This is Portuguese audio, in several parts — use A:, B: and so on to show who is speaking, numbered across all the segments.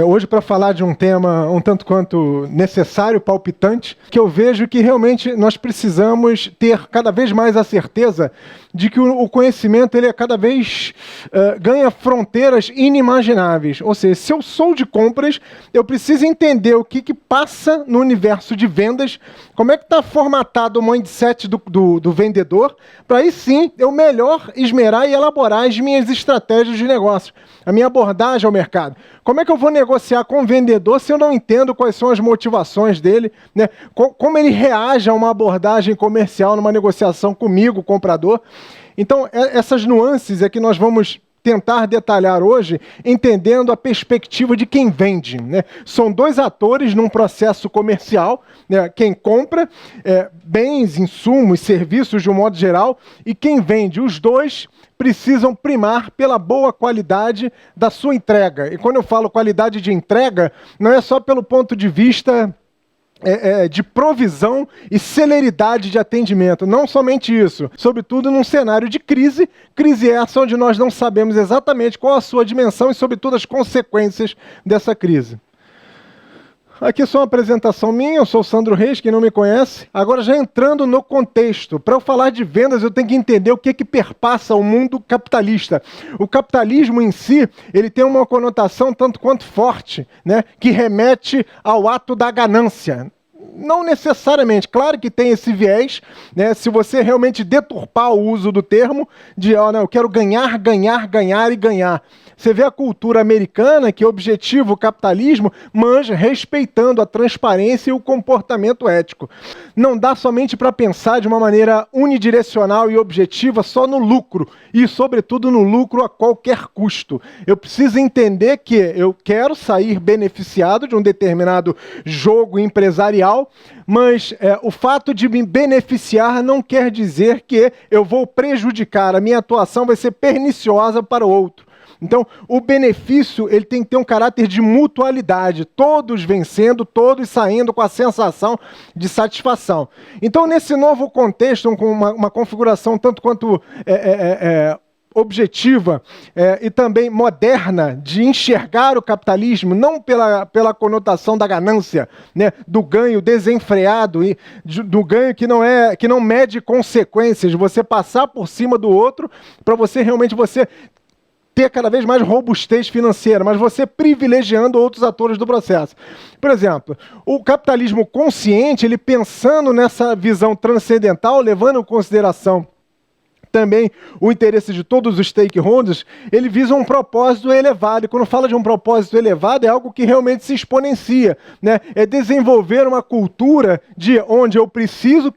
A: hoje para falar de um tema um tanto quanto necessário, palpitante, que eu vejo que realmente nós precisamos ter cada vez mais a certeza de que o conhecimento ele cada vez ganha fronteiras inimagináveis. Ou seja, se eu sou de compras, eu preciso entender o que passa no universo de vendas, como é que está formatado o mindset do vendedor, para aí sim eu melhor esmerar e elaborar as minhas estratégias de negócio, a minha abordagem ao mercado. Como é que eu vou negociar com o vendedor se eu não entendo quais são as motivações dele, né? Como ele reage a uma abordagem comercial numa negociação comigo, comprador? Então, essas nuances é que nós vamos tentar detalhar hoje, entendendo a perspectiva de quem vende, né? São dois atores num processo comercial, né? Quem compra bens, insumos, serviços de um modo geral, e quem vende. Os dois precisam primar pela boa qualidade da sua entrega. E quando eu falo qualidade de entrega, não é só pelo ponto de vista de provisão e celeridade de atendimento. Não somente isso, sobretudo num cenário de crise essa onde nós não sabemos exatamente qual a sua dimensão e, sobretudo, as consequências dessa crise. Aqui só uma apresentação minha, eu sou o Sandro Reis, quem não me conhece. Agora já entrando no contexto, para eu falar de vendas eu tenho que entender o que perpassa o mundo capitalista. O capitalismo em si, ele tem uma conotação tanto quanto forte, né, que remete ao ato da ganância. Não necessariamente, claro que tem esse viés, né, se você realmente deturpar o uso do termo, não, eu quero ganhar, ganhar, ganhar e ganhar. Você vê a cultura americana que objetiva o capitalismo, manja respeitando a transparência e o comportamento ético. Não dá somente para pensar de uma maneira unidirecional e objetiva só no lucro, e sobretudo no lucro a qualquer custo. Eu preciso entender que eu quero sair beneficiado de um determinado jogo empresarial, mas o fato de me beneficiar não quer dizer que eu vou prejudicar, a minha atuação vai ser perniciosa para o outro. Então, o benefício ele tem que ter um caráter de mutualidade, todos vencendo, todos saindo com a sensação de satisfação. Então, nesse novo contexto, com uma configuração tanto quanto objetiva e também moderna de enxergar o capitalismo, não pela conotação da ganância, né, do ganho desenfreado e do ganho que não mede consequências, você passar por cima do outro para você realmente ter cada vez mais robustez financeira, mas você privilegiando outros atores do processo. Por exemplo, o capitalismo consciente, ele pensando nessa visão transcendental, levando em consideração também o interesse de todos os stakeholders, ele visa um propósito elevado. E quando fala de um propósito elevado, é algo que realmente se exponencia, né? É desenvolver uma cultura de onde eu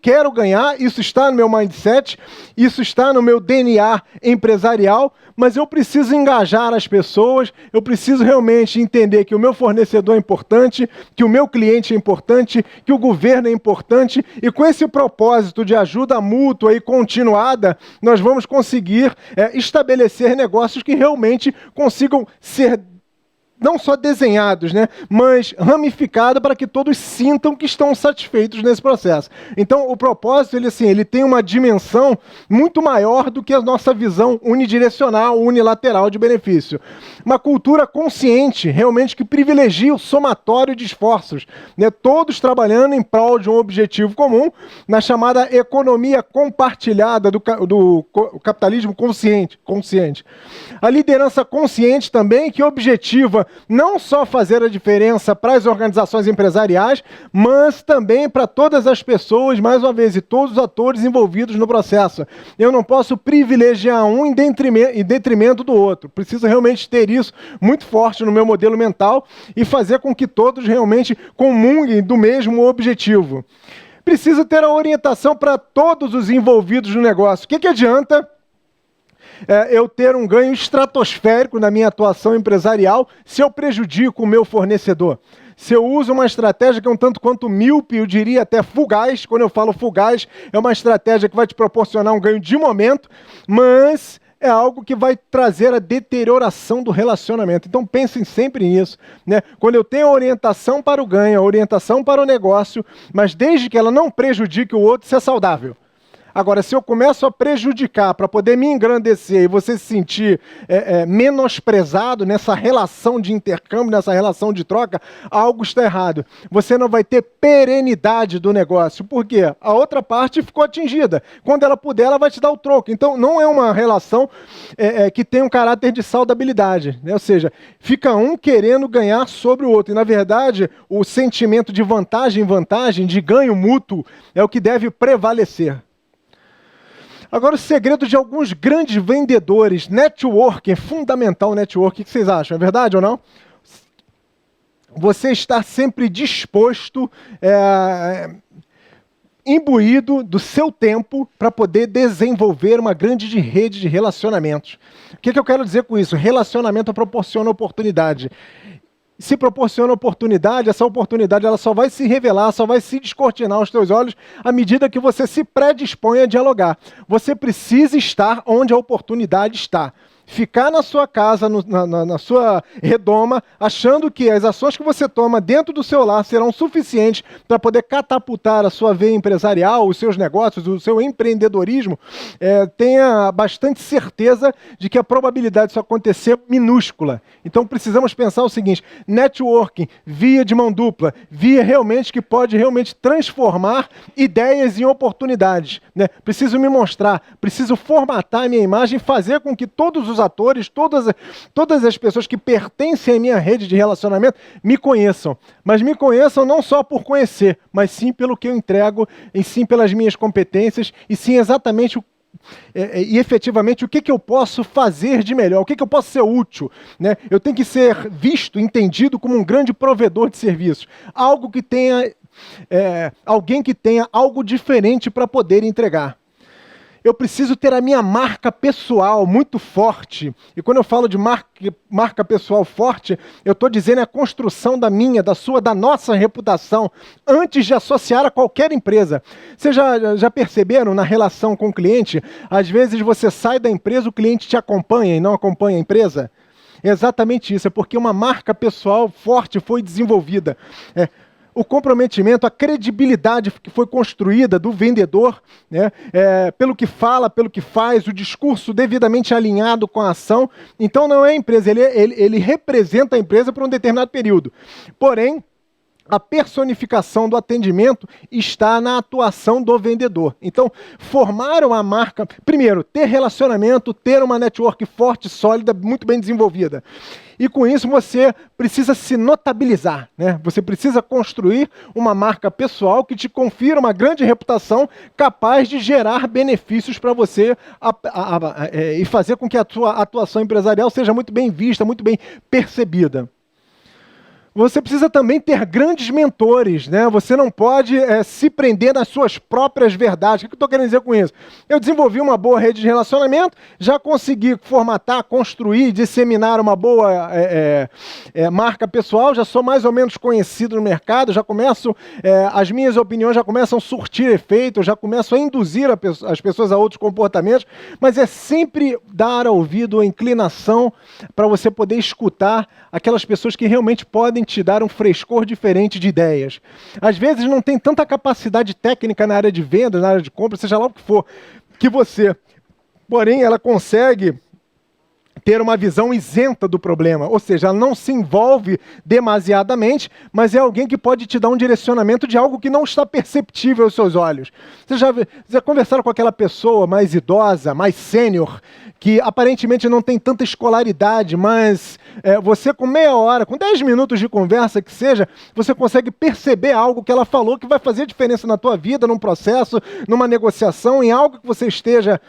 A: quero ganhar, isso está no meu mindset, isso está no meu DNA empresarial, mas eu preciso engajar as pessoas, eu preciso realmente entender que o meu fornecedor é importante, que o meu cliente é importante, que o governo é importante, e com esse propósito de ajuda mútua e continuada, nós vamos conseguir estabelecer negócios que realmente consigam ser não só desenhados, né, mas ramificados para que todos sintam que estão satisfeitos nesse processo. Então, o propósito, ele tem uma dimensão muito maior do que a nossa visão unidirecional, unilateral de benefício. Uma cultura consciente, realmente, que privilegia o somatório de esforços, né, todos trabalhando em prol de um objetivo comum, na chamada economia compartilhada do capitalismo consciente. A liderança consciente também, que objetiva não só fazer a diferença para as organizações empresariais, mas também para todas as pessoas, mais uma vez, e todos os atores envolvidos no processo. Eu não posso privilegiar um em detrimento do outro. Preciso realmente ter isso muito forte no meu modelo mental e fazer com que todos realmente comunguem do mesmo objetivo. Preciso ter a orientação para todos os envolvidos no negócio. O que adianta eu ter um ganho estratosférico na minha atuação empresarial se eu prejudico o meu fornecedor? Se eu uso uma estratégia que é um tanto quanto míope, eu diria até fugaz, quando eu falo fugaz, é uma estratégia que vai te proporcionar um ganho de momento, mas é algo que vai trazer a deterioração do relacionamento. Então pensem sempre nisso, né? Quando eu tenho a orientação para o ganho, a orientação para o negócio, mas desde que ela não prejudique o outro, isso é saudável. Agora, se eu começo a prejudicar para poder me engrandecer e você se sentir menosprezado nessa relação de intercâmbio, nessa relação de troca, algo está errado. Você não vai ter perenidade do negócio. Por quê? A outra parte ficou atingida. Quando ela puder, ela vai te dar o troco. Então, não é uma relação que tem um caráter de saudabilidade, né? Ou seja, fica um querendo ganhar sobre o outro. E, na verdade, o sentimento de vantagem, de ganho mútuo, é o que deve prevalecer. Agora, o segredo de alguns grandes vendedores, networking, fundamental networking, o que vocês acham? É verdade ou não? Você está sempre disposto, imbuído do seu tempo para poder desenvolver uma grande rede de relacionamentos. O que eu quero dizer com isso? Relacionamento proporciona oportunidade. Se proporciona oportunidade, essa oportunidade ela só vai se revelar, só vai se descortinar aos teus olhos à medida que você se predispõe a dialogar. Você precisa estar onde a oportunidade está. Ficar na sua casa, na sua redoma, achando que as ações que você toma dentro do seu lar serão suficientes para poder catapultar a sua veia empresarial, os seus negócios, o seu empreendedorismo, tenha bastante certeza de que a probabilidade disso acontecer é minúscula. Então precisamos pensar o seguinte: networking, via de mão dupla, via realmente que pode realmente transformar ideias em oportunidades, né? Preciso me mostrar, preciso formatar a minha imagem, fazer com que todos os atores, todas as pessoas que pertencem à minha rede de relacionamento me conheçam. Mas me conheçam não só por conhecer, mas sim pelo que eu entrego, e sim pelas minhas competências, e sim exatamente e efetivamente o que eu posso fazer de melhor, o que eu posso ser útil, né? Eu tenho que ser visto, entendido como um grande provedor de serviços. Algo que tenha, alguém que tenha algo diferente para poder entregar. Eu preciso ter a minha marca pessoal muito forte. E quando eu falo de marca pessoal forte, eu estou dizendo a construção da minha, da sua, da nossa reputação, antes de associar a qualquer empresa. Vocês já perceberam na relação com o cliente? Às vezes você sai da empresa, o cliente te acompanha e não acompanha a empresa. É exatamente isso, é porque uma marca pessoal forte foi desenvolvida. O comprometimento, a credibilidade que foi construída do vendedor, né, pelo que fala, pelo que faz, o discurso devidamente alinhado com a ação. Então não é a empresa, ele representa a empresa por um determinado período. Porém, a personificação do atendimento está na atuação do vendedor. Então, formar uma marca, primeiro, ter relacionamento, ter uma network forte, sólida, muito bem desenvolvida. E com isso você precisa se notabilizar, né? Você precisa construir uma marca pessoal que te confira uma grande reputação capaz de gerar benefícios para você e fazer com que a sua atuação empresarial seja muito bem vista, muito bem percebida. Você precisa também ter grandes mentores, né? Você não pode se prender nas suas próprias verdades. O que eu estou querendo dizer com isso? Eu desenvolvi uma boa rede de relacionamento, já consegui formatar, construir, disseminar uma boa marca pessoal, já sou mais ou menos conhecido no mercado, já começo, as minhas opiniões já começam a surtir efeito, já começo a induzir as pessoas a outros comportamentos, mas é sempre dar ouvido, a inclinação para você poder escutar aquelas pessoas que realmente podem te dar um frescor diferente de ideias. Às vezes não tem tanta capacidade técnica na área de venda, na área de compra, seja lá o que for, que você. Porém, ela consegue ter uma visão isenta do problema, ou seja, ela não se envolve demasiadamente, mas é alguém que pode te dar um direcionamento de algo que não está perceptível aos seus olhos. Vocês já conversaram com aquela pessoa mais idosa, mais sênior, que aparentemente não tem tanta escolaridade, mas você com meia hora, com 10 minutos de conversa que seja, você consegue perceber algo que ela falou que vai fazer diferença na tua vida, num processo, numa negociação, em algo que você esteja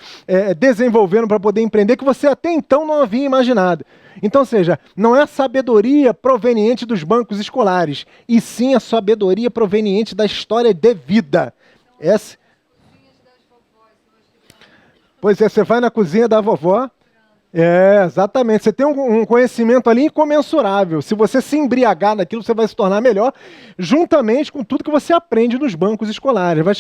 A: desenvolvendo para poder empreender, que você até então não havia imaginado. Então, ou seja, não é a sabedoria proveniente dos bancos escolares, e sim a sabedoria proveniente da história de vida. Pois é, você vai na cozinha da vovó, Exatamente. Você tem um conhecimento ali incomensurável. Se você se embriagar naquilo, você vai se tornar melhor, juntamente com tudo que você aprende nos bancos escolares. Vai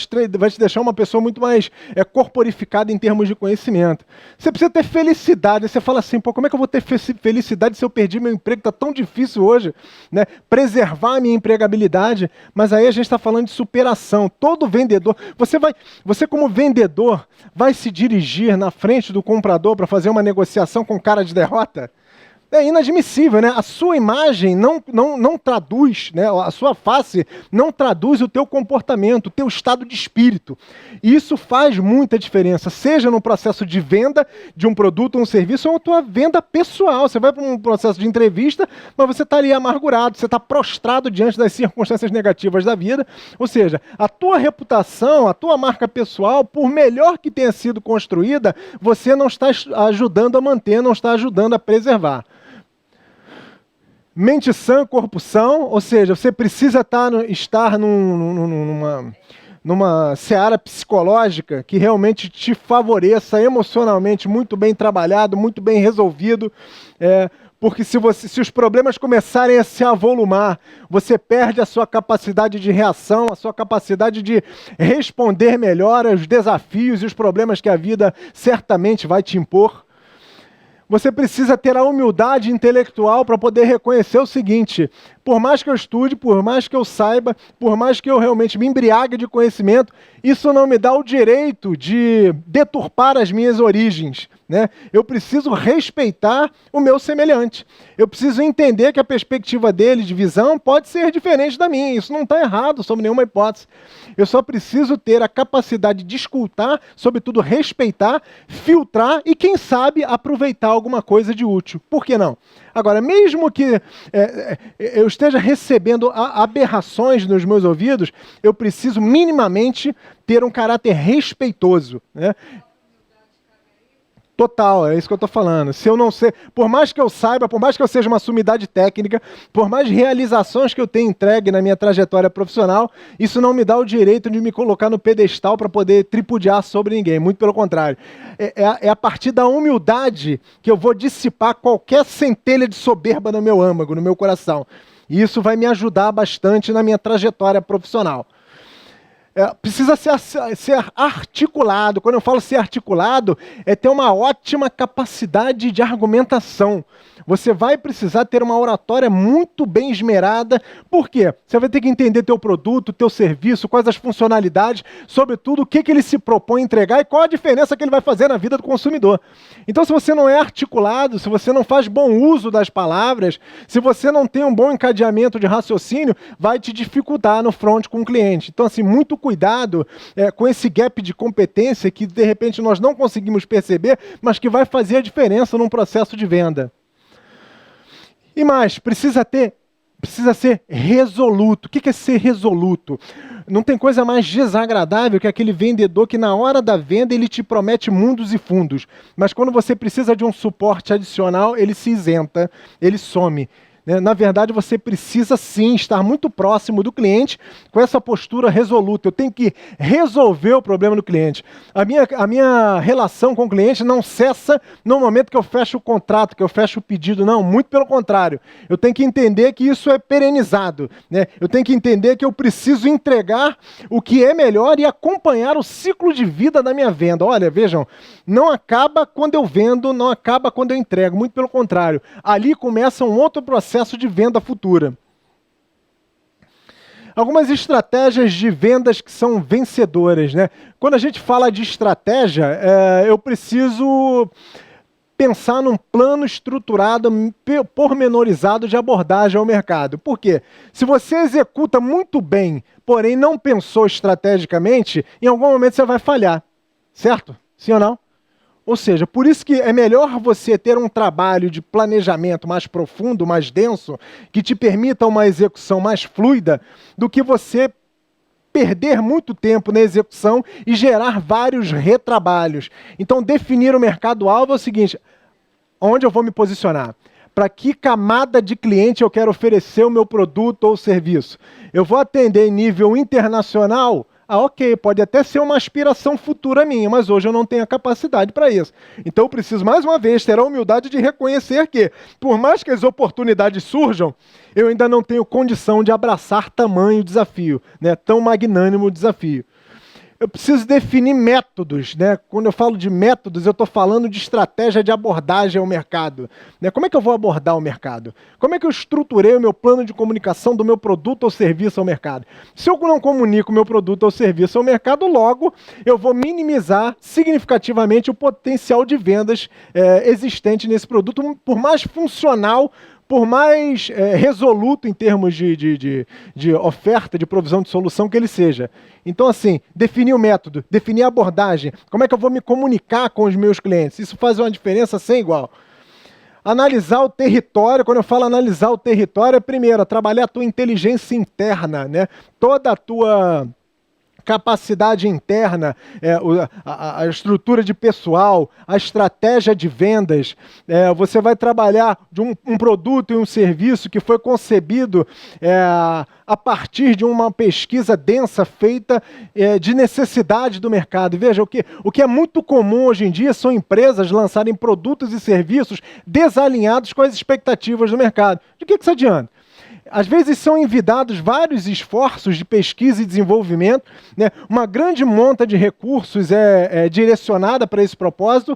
A: te deixar uma pessoa muito mais corporificada em termos de conhecimento. Você precisa ter felicidade. Você fala assim, pô, como é que eu vou ter felicidade se eu perdi meu emprego? Está tão difícil hoje, né? Preservar a minha empregabilidade. Mas aí a gente está falando de superação. Todo vendedor, você como vendedor, vai se dirigir na frente do comprador para fazer uma negociação com cara de derrota? É inadmissível, né? A sua imagem não traduz, né? A sua face não traduz o teu comportamento, o teu estado de espírito. E isso faz muita diferença, seja no processo de venda de um produto ou um serviço, ou a tua venda pessoal. Você vai para um processo de entrevista, mas você está ali amargurado, você está prostrado diante das circunstâncias negativas da vida. Ou seja, a tua reputação, a tua marca pessoal, por melhor que tenha sido construída, você não está ajudando a manter, não está ajudando a preservar. Mente sã, corpo são, ou seja, você precisa estar numa seara psicológica que realmente te favoreça emocionalmente, muito bem trabalhado, muito bem resolvido, porque se os problemas começarem a se avolumar, você perde a sua capacidade de reação, a sua capacidade de responder melhor aos desafios e os problemas que a vida certamente vai te impor. Você precisa ter a humildade intelectual para poder reconhecer o seguinte: por mais que eu estude, por mais que eu saiba, por mais que eu realmente me embriague de conhecimento, isso não me dá o direito de deturpar as minhas origens, né? Eu preciso respeitar o meu semelhante. Eu preciso entender que a perspectiva dele de visão pode ser diferente da minha. Isso não está errado, sob nenhuma hipótese. Eu só preciso ter a capacidade de escutar, sobretudo respeitar, filtrar e, quem sabe, aproveitar alguma coisa de útil. Por que não? Agora, mesmo que eu esteja recebendo aberrações nos meus ouvidos, eu preciso minimamente ter um caráter respeitoso, né? Total, é isso que eu estou falando. Se eu não sei, por mais que eu saiba, por mais que eu seja uma sumidade técnica, por mais realizações que eu tenha entregue na minha trajetória profissional, isso não me dá o direito de me colocar no pedestal para poder tripudiar sobre ninguém. Muito pelo contrário. É a partir da humildade que eu vou dissipar qualquer centelha de soberba no meu âmago, no meu coração. E isso vai me ajudar bastante na minha trajetória profissional. Precisa ser articulado. Quando eu falo ser articulado, é ter uma ótima capacidade de argumentação. Você vai precisar ter uma oratória muito bem esmerada. Por quê? Você vai ter que entender teu produto, teu serviço, quais as funcionalidades, sobretudo o que ele se propõe a entregar e qual a diferença que ele vai fazer na vida do consumidor. Então, se você não é articulado, se você não faz bom uso das palavras, se você não tem um bom encadeamento de raciocínio, vai te dificultar no front com o cliente. Então, assim, muito cuidado com esse gap de competência que, de repente, nós não conseguimos perceber, mas que vai fazer a diferença num processo de venda. E mais, precisa ser resoluto. O que é ser resoluto? Não tem coisa mais desagradável que aquele vendedor que na hora da venda ele te promete mundos e fundos, mas quando você precisa de um suporte adicional, ele se isenta, ele some. Na verdade, você precisa sim estar muito próximo do cliente com essa postura resoluta. Eu tenho que resolver o problema do cliente. A minha relação com o cliente não cessa no momento que eu fecho o contrato, que eu fecho o pedido. Não, muito pelo contrário. Eu tenho que entender que isso é perenizado, né? Eu tenho que entender que eu preciso entregar o que é melhor e acompanhar o ciclo de vida da minha venda. Olha, vejam, não acaba quando eu vendo, não acaba quando eu entrego. Muito pelo contrário. Ali começa um outro processo de venda futura. Algumas estratégias de vendas que são vencedoras, né? Quando a gente fala de estratégia, eu preciso pensar num plano estruturado, pormenorizado de abordagem ao mercado. Por quê? Se você executa muito bem, porém não pensou estrategicamente, em algum momento você vai falhar. Certo? Sim ou não? Ou seja, por isso que é melhor você ter um trabalho de planejamento mais profundo, mais denso, que te permita uma execução mais fluida, do que você perder muito tempo na execução e gerar vários retrabalhos. Então, definir o mercado-alvo é o seguinte: onde eu vou me posicionar? Para que camada de cliente eu quero oferecer o meu produto ou serviço? Eu vou atender em nível internacional? Ok, pode até ser uma aspiração futura minha, mas hoje eu não tenho a capacidade para isso. Então eu preciso, mais uma vez, ter a humildade de reconhecer que, por mais que as oportunidades surjam, eu ainda não tenho condição de abraçar tamanho desafio, né? Tão magnânimo desafio. Eu preciso definir métodos, né? Quando eu falo de métodos, eu estou falando de estratégia de abordagem ao mercado, né? Como é que eu vou abordar o mercado? Como é que eu estruturei o meu plano de comunicação do meu produto ou serviço ao mercado? Se eu não comunico o meu produto ou serviço ao mercado, logo eu vou minimizar significativamente o potencial de vendas existente nesse produto, por mais funcional, por mais resoluto em termos de oferta, de provisão de solução que ele seja. Então, assim, definir o método, definir a abordagem, como é que eu vou me comunicar com os meus clientes, isso faz uma diferença sem igual. Analisar o território, quando eu falo analisar o território, é primeiro, trabalhar a tua inteligência interna, né? Toda a tua capacidade interna, a estrutura de pessoal, a estratégia de vendas. Você vai trabalhar de um produto e um serviço que foi concebido a partir de uma pesquisa densa feita de necessidade do mercado. E veja, o que é muito comum hoje em dia são empresas lançarem produtos e serviços desalinhados com as expectativas do mercado. De que isso adianta? Às vezes são envidados vários esforços de pesquisa e desenvolvimento, né? Uma grande monta de recursos é direcionada para esse propósito.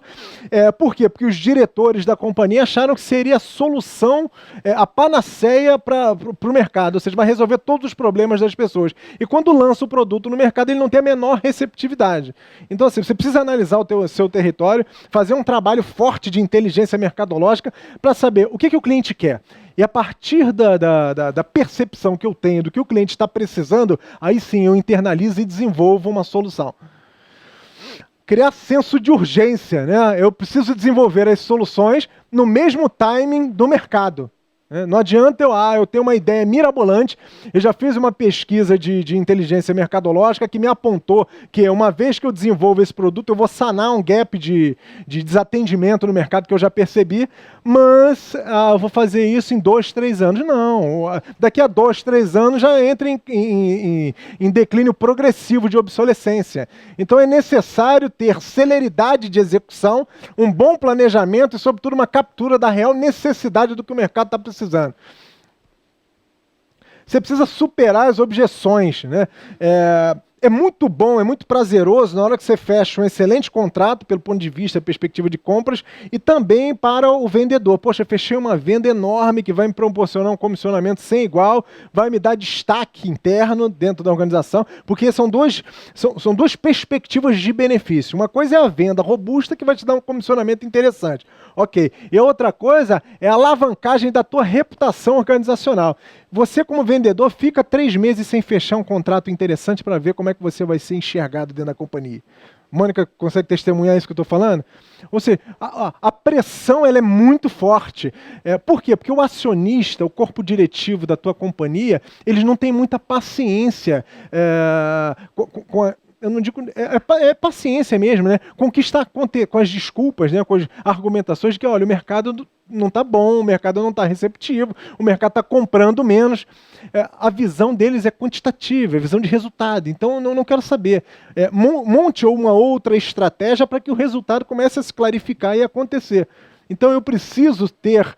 A: Por quê? Porque os diretores da companhia acharam que seria a solução, a panaceia para o mercado, ou seja, vai resolver todos os problemas das pessoas. E quando lança o produto no mercado, ele não tem a menor receptividade. Então, assim, você precisa analisar o seu território, fazer um trabalho forte de inteligência mercadológica para saber o que o cliente quer. E a partir da percepção que eu tenho do que o cliente está precisando, aí sim eu internalizo e desenvolvo uma solução. Criar senso de urgência, né? Eu preciso desenvolver as soluções no mesmo timing do mercado. Não adianta eu ter uma ideia mirabolante. Eu já fiz uma pesquisa de inteligência mercadológica que me apontou que uma vez que eu desenvolvo esse produto, eu vou sanar um gap de desatendimento no mercado que eu já percebi, mas eu vou fazer isso em 2, 3 anos. Não, daqui a 2, 3 anos já entra em declínio progressivo de obsolescência. Então é necessário ter celeridade de execução, um bom planejamento e, sobretudo, uma captura da real necessidade do que o mercado está precisando. Você precisa superar as objeções, né? É muito bom, é muito prazeroso na hora que você fecha um excelente contrato pelo ponto de vista da perspectiva de compras e também para o vendedor. Poxa, fechei uma venda enorme que vai me proporcionar um comissionamento sem igual, vai me dar destaque interno dentro da organização, porque são duas perspectivas de benefício. Uma coisa é a venda robusta que vai te dar um comissionamento interessante. Ok. E a outra coisa é a alavancagem da tua reputação organizacional. Você, como vendedor, fica 3 meses sem fechar um contrato interessante para ver como é que você vai ser enxergado dentro da companhia. Mônica, consegue testemunhar isso que eu estou falando? Ou seja, a pressão ela é muito forte. Por quê? Porque o acionista, o corpo diretivo da tua companhia, eles não têm muita paciência eu não digo, paciência mesmo, né? Conquistar com as desculpas, né? Com as argumentações de que, olha, o mercado não está bom, o mercado não está receptivo, o mercado está comprando menos. A visão deles é quantitativa, é visão de resultado. Então, eu não quero saber. Monte uma outra estratégia para que o resultado comece a se clarificar e acontecer. Então eu preciso ter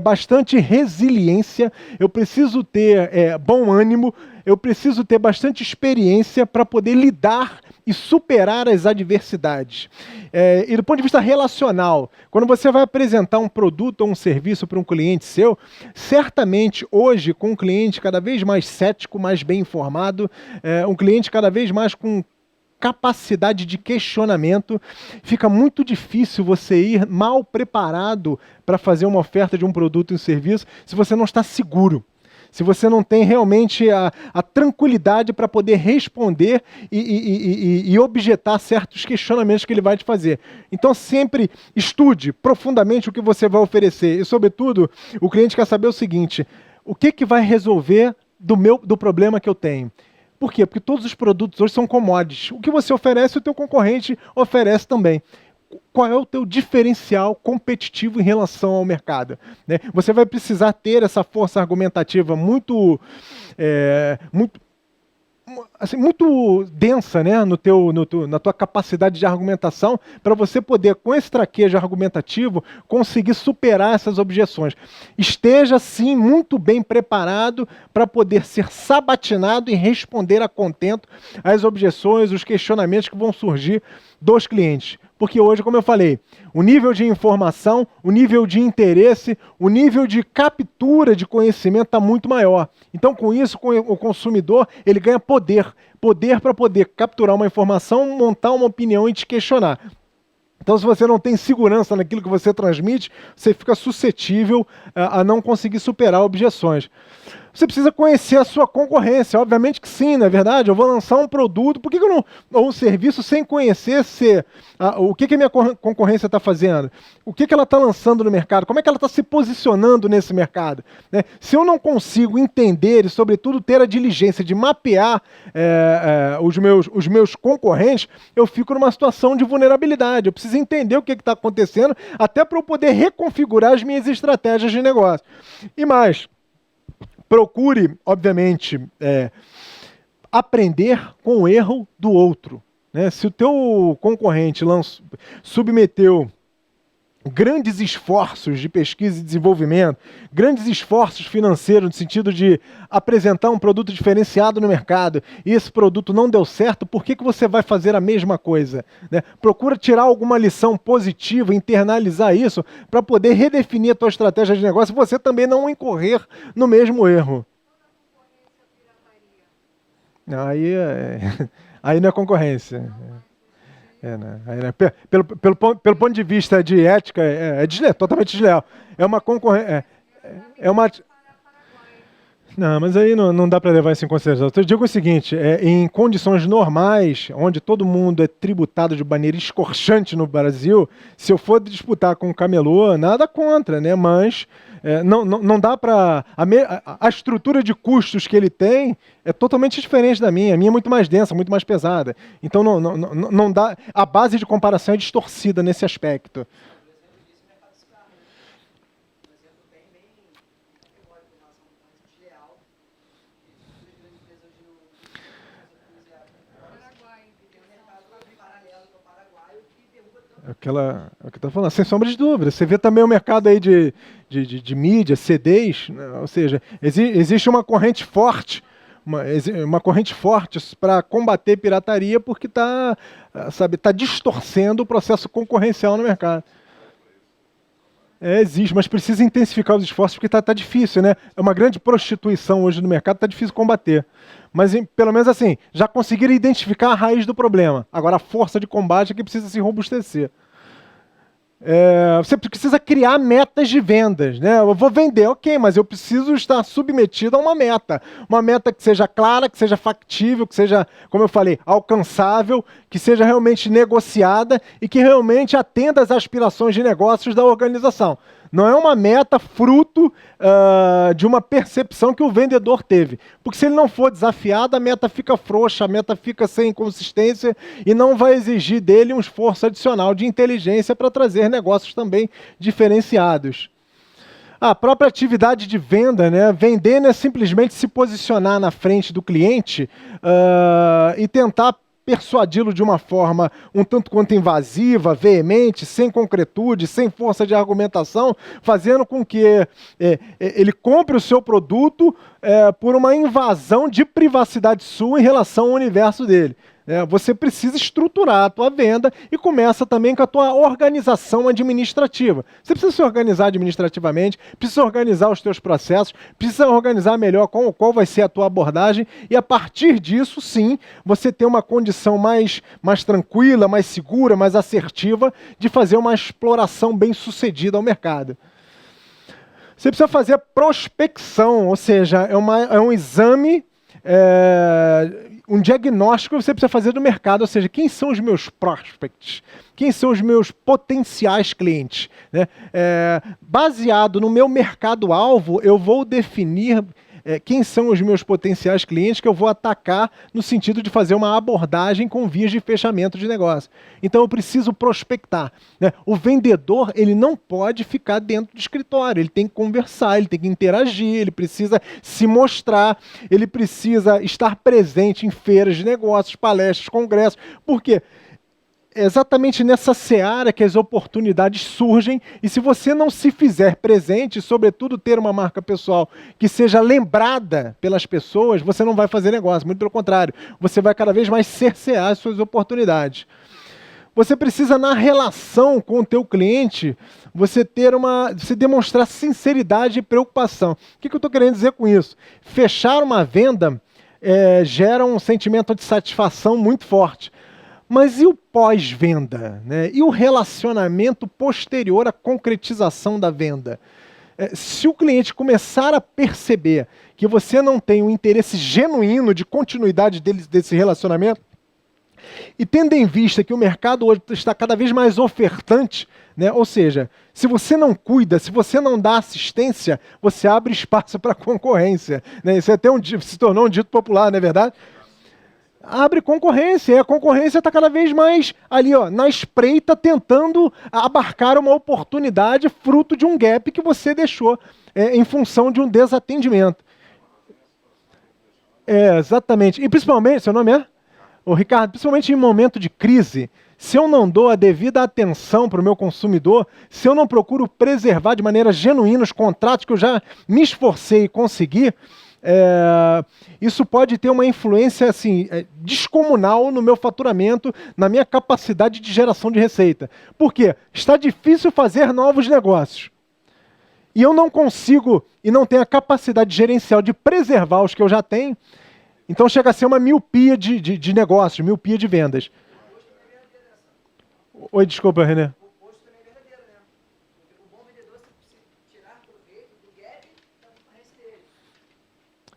A: bastante resiliência, eu preciso ter bom ânimo, eu preciso ter bastante experiência para poder lidar e superar as adversidades. E do ponto de vista relacional, quando você vai apresentar um produto ou um serviço para um cliente seu, certamente hoje, com um cliente cada vez mais cético, mais bem informado, um cliente cada vez mais com capacidade de questionamento, fica muito difícil você ir mal preparado para fazer uma oferta de um produto e um serviço se você não está seguro, se você não tem realmente a tranquilidade para poder responder e objetar certos questionamentos que ele vai te fazer. Então sempre estude profundamente o que você vai oferecer e, sobretudo, o cliente quer saber o seguinte: o que vai resolver do problema que eu tenho? Por quê? Porque todos os produtos hoje são commodities. O que você oferece, o teu concorrente oferece também. Qual é o teu diferencial competitivo em relação ao mercado? Né? Você vai precisar ter essa força argumentativa muito assim, muito densa, né, na tua capacidade de argumentação, para você poder, com esse traquejo argumentativo, conseguir superar essas objeções. Esteja, sim, muito bem preparado para poder ser sabatinado e responder a contento às objeções, os questionamentos que vão surgir dos clientes. Porque hoje, como eu falei, o nível de informação, o nível de interesse, o nível de captura de conhecimento está muito maior. Então, com isso, o consumidor ele ganha poder. Poder para poder capturar uma informação, montar uma opinião e te questionar. Então, se você não tem segurança naquilo que você transmite, você fica suscetível a não conseguir superar objeções. Você precisa conhecer a sua concorrência, obviamente que sim, não é verdade? Eu vou lançar um produto, por que eu não, ou um serviço sem conhecer o que a minha concorrência está fazendo? O que ela está lançando no mercado? Como é que ela está se posicionando nesse mercado? Né? Se eu não consigo entender e, sobretudo, ter a diligência de mapear os meus concorrentes, eu fico numa situação de vulnerabilidade. Eu preciso entender o que está acontecendo, até para eu poder reconfigurar as minhas estratégias de negócio. E mais, procure, obviamente, aprender com o erro do outro. Né? Se o teu concorrente submeteu grandes esforços de pesquisa e desenvolvimento, grandes esforços financeiros no sentido de apresentar um produto diferenciado no mercado e esse produto não deu certo, por que você vai fazer a mesma coisa? Né? Procura tirar alguma lição positiva, internalizar isso para poder redefinir a tua estratégia de negócio e você também não incorrer no mesmo erro. Aí não é concorrência. Né? Pelo ponto de vista de ética, totalmente desleal. É uma concorrência. Não, mas aí não dá para levar isso em consideração. Eu digo o seguinte, em condições normais, onde todo mundo é tributado de maneira escorchante no Brasil, se eu for disputar com o camelô, nada contra, né? Mas não dá para... A estrutura de custos que ele tem é totalmente diferente da minha. A minha é muito mais densa, muito mais pesada. Então não dá... A base de comparação é distorcida nesse aspecto. O que está falando, sem sombra de dúvida. Você vê também o mercado aí de mídia, CDs, né? Ou seja, existe uma corrente forte, uma corrente forte para combater pirataria porque está distorcendo o processo concorrencial no mercado. Existe, mas precisa intensificar os esforços porque tá difícil, né? É uma grande prostituição hoje no mercado, tá difícil combater. Mas pelo menos assim, já conseguiram identificar a raiz do problema. Agora a força de combate é que precisa se robustecer. Você precisa criar metas de vendas, né? Eu vou vender, ok, mas eu preciso estar submetido a uma meta. Uma meta que seja clara, que seja factível, que seja, como eu falei, alcançável, que seja realmente negociada e que realmente atenda às aspirações de negócios da organização. Não é uma meta fruto de uma percepção que o vendedor teve. Porque se ele não for desafiado, a meta fica frouxa, a meta fica sem consistência e não vai exigir dele um esforço adicional de inteligência para trazer negócios também diferenciados. A própria atividade de venda, né? Vender não é simplesmente se posicionar na frente do cliente e tentar persuadi-lo de uma forma um tanto quanto invasiva, veemente, sem concretude, sem força de argumentação, fazendo com que ele compre o seu produto por uma invasão de privacidade sua em relação ao universo dele. Você precisa estruturar a tua venda e começa também com a tua organização administrativa. Você precisa se organizar administrativamente, precisa organizar os teus processos, precisa organizar melhor qual vai ser a tua abordagem e a partir disso, sim, você ter uma condição mais tranquila, mais segura, mais assertiva de fazer uma exploração bem sucedida ao mercado. Você precisa fazer a prospecção, ou seja, é um exame... um diagnóstico que você precisa fazer do mercado, ou seja, quem são os meus prospects, quem são os meus potenciais clientes. Né? Baseado no meu mercado-alvo, eu vou definir quem são os meus potenciais clientes que eu vou atacar no sentido de fazer uma abordagem com vias de fechamento de negócio. Então eu preciso prospectar, né? O vendedor, ele não pode ficar dentro do escritório, ele tem que conversar, ele tem que interagir, ele precisa se mostrar, ele precisa estar presente em feiras de negócios, palestras, congressos. Por quê? É exatamente nessa seara que as oportunidades surgem, e se você não se fizer presente, sobretudo ter uma marca pessoal que seja lembrada pelas pessoas, você não vai fazer negócio, muito pelo contrário, você vai cada vez mais cercear as suas oportunidades. Você precisa, na relação com o teu cliente, você demonstrar sinceridade e preocupação. O que eu estou querendo dizer com isso? Fechar uma venda gera um sentimento de satisfação muito forte. Mas e o pós-venda, né? E o relacionamento posterior à concretização da venda? Se o cliente começar a perceber que você não tem um interesse genuíno de continuidade desse relacionamento, e tendo em vista que o mercado hoje está cada vez mais ofertante, né? Ou seja, se você não cuida, se você não dá assistência, você abre espaço para a concorrência, né? Isso até se tornou um dito popular, não é verdade? Abre concorrência, e a concorrência está cada vez mais ali, ó, na espreita, tentando abarcar uma oportunidade fruto de um gap que você deixou em função de um desatendimento. Exatamente. E principalmente, seu nome é? Ô, Ricardo, principalmente em momento de crise, se eu não dou a devida atenção para o meu consumidor, se eu não procuro preservar de maneira genuína os contratos que eu já me esforcei e consegui, isso pode ter uma influência assim, descomunal no meu faturamento, na minha capacidade de geração de receita. Por quê? Está difícil fazer novos negócios. E eu não consigo e não tenho a capacidade gerencial de preservar os que eu já tenho, então chega a ser uma miopia de negócios, miopia de vendas. Oi, desculpa, René.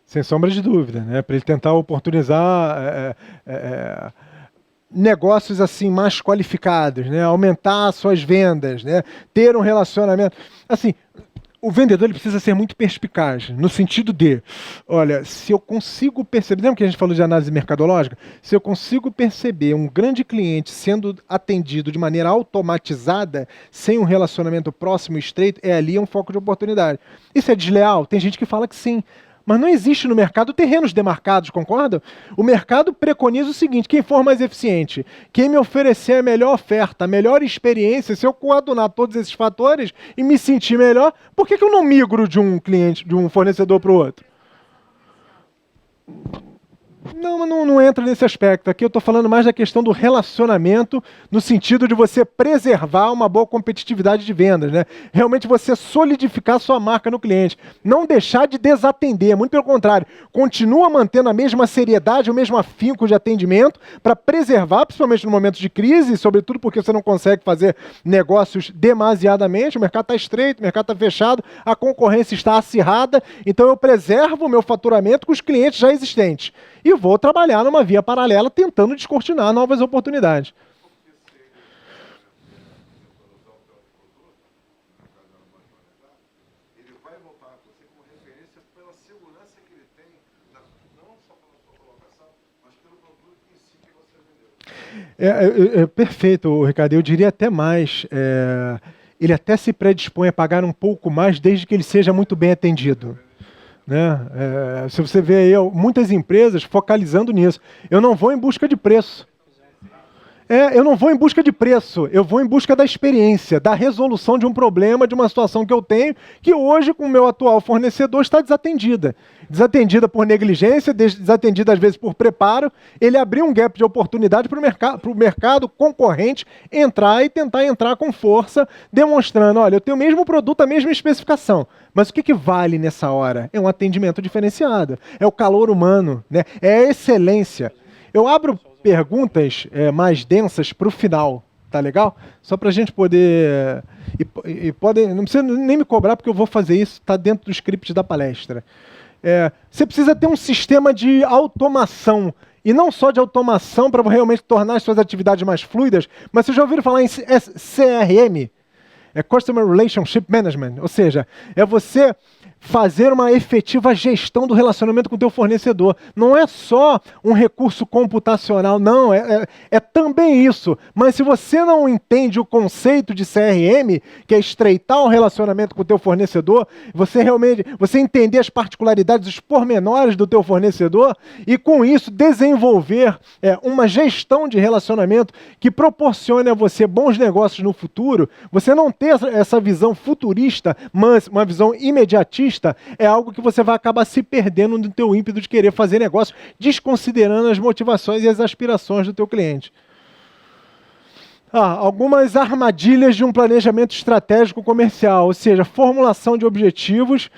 A: Sem sombra de dúvida, né? Para ele tentar oportunizar negócios assim mais qualificados, né? Aumentar suas vendas, né? Ter um relacionamento. Assim, o vendedor ele precisa ser muito perspicaz, no sentido de, olha, se eu consigo perceber, lembra que a gente falou de análise mercadológica? Se eu consigo perceber um grande cliente sendo atendido de maneira automatizada, sem um relacionamento próximo e estreito, ali é um foco de oportunidade. Isso é desleal? Tem gente que fala que sim. Mas não existe no mercado terrenos demarcados, concordam? O mercado preconiza o seguinte: quem for mais eficiente, quem me oferecer a melhor oferta, a melhor experiência, se eu coadunar todos esses fatores e me sentir melhor, por que eu não migro de um cliente, de um fornecedor para o outro? Não entra nesse aspecto. Aqui eu estou falando mais da questão do relacionamento, no sentido de você preservar uma boa competitividade de vendas, né? Realmente você solidificar sua marca no cliente. Não deixar de desatender, muito pelo contrário. Continua mantendo a mesma seriedade, o mesmo afinco de atendimento, para preservar, principalmente no momento de crise, sobretudo porque você não consegue fazer negócios demasiadamente, o mercado está estreito, o mercado está fechado, a concorrência está acirrada, então eu preservo o meu faturamento com os clientes já existentes. E vou trabalhar numa via paralela tentando descortinar novas oportunidades. Ele vai voltar a você como referência pela segurança que ele tem, não só pela sua colocação, mas pelo produto em si que você vendeu. Perfeito, Ricardo. Eu diria até mais. Ele até se predispõe a pagar um pouco mais desde que ele seja muito bem atendido. Né? Se você vê aí muitas empresas focalizando nisso, eu não vou em busca de preço. Eu não vou em busca de preço, eu vou em busca da experiência, da resolução de um problema, de uma situação que eu tenho, que hoje, com o meu atual fornecedor, está desatendida. Desatendida por negligência, desatendida às vezes por preparo. Ele abriu um gap de oportunidade para o mercado concorrente entrar e tentar entrar com força, demonstrando, olha, eu tenho o mesmo produto, a mesma especificação, mas o que vale nessa hora? É um atendimento diferenciado, é o calor humano, né? É a excelência. Eu abro perguntas mais densas para o final, tá legal? Só para a gente poder... não precisa nem me cobrar, porque eu vou fazer isso, está dentro do script da palestra. Você precisa ter um sistema de automação, e não só de automação para realmente tornar as suas atividades mais fluidas, mas vocês já ouviram falar em CRM? Customer Relationship Management, ou seja, é você fazer uma efetiva gestão do relacionamento com o teu fornecedor. Não é só um recurso computacional, não, é também isso. Mas se você não entende o conceito de CRM, que é estreitar o relacionamento com o teu fornecedor, você entender as particularidades, os pormenores do teu fornecedor e com isso desenvolver uma gestão de relacionamento que proporcione a você bons negócios no futuro, você não ter essa visão futurista, mas uma visão imediatista, é algo que você vai acabar se perdendo no teu ímpeto de querer fazer negócio, desconsiderando as motivações e as aspirações do teu cliente. Algumas armadilhas de um planejamento estratégico comercial, ou seja, formulação de objetivos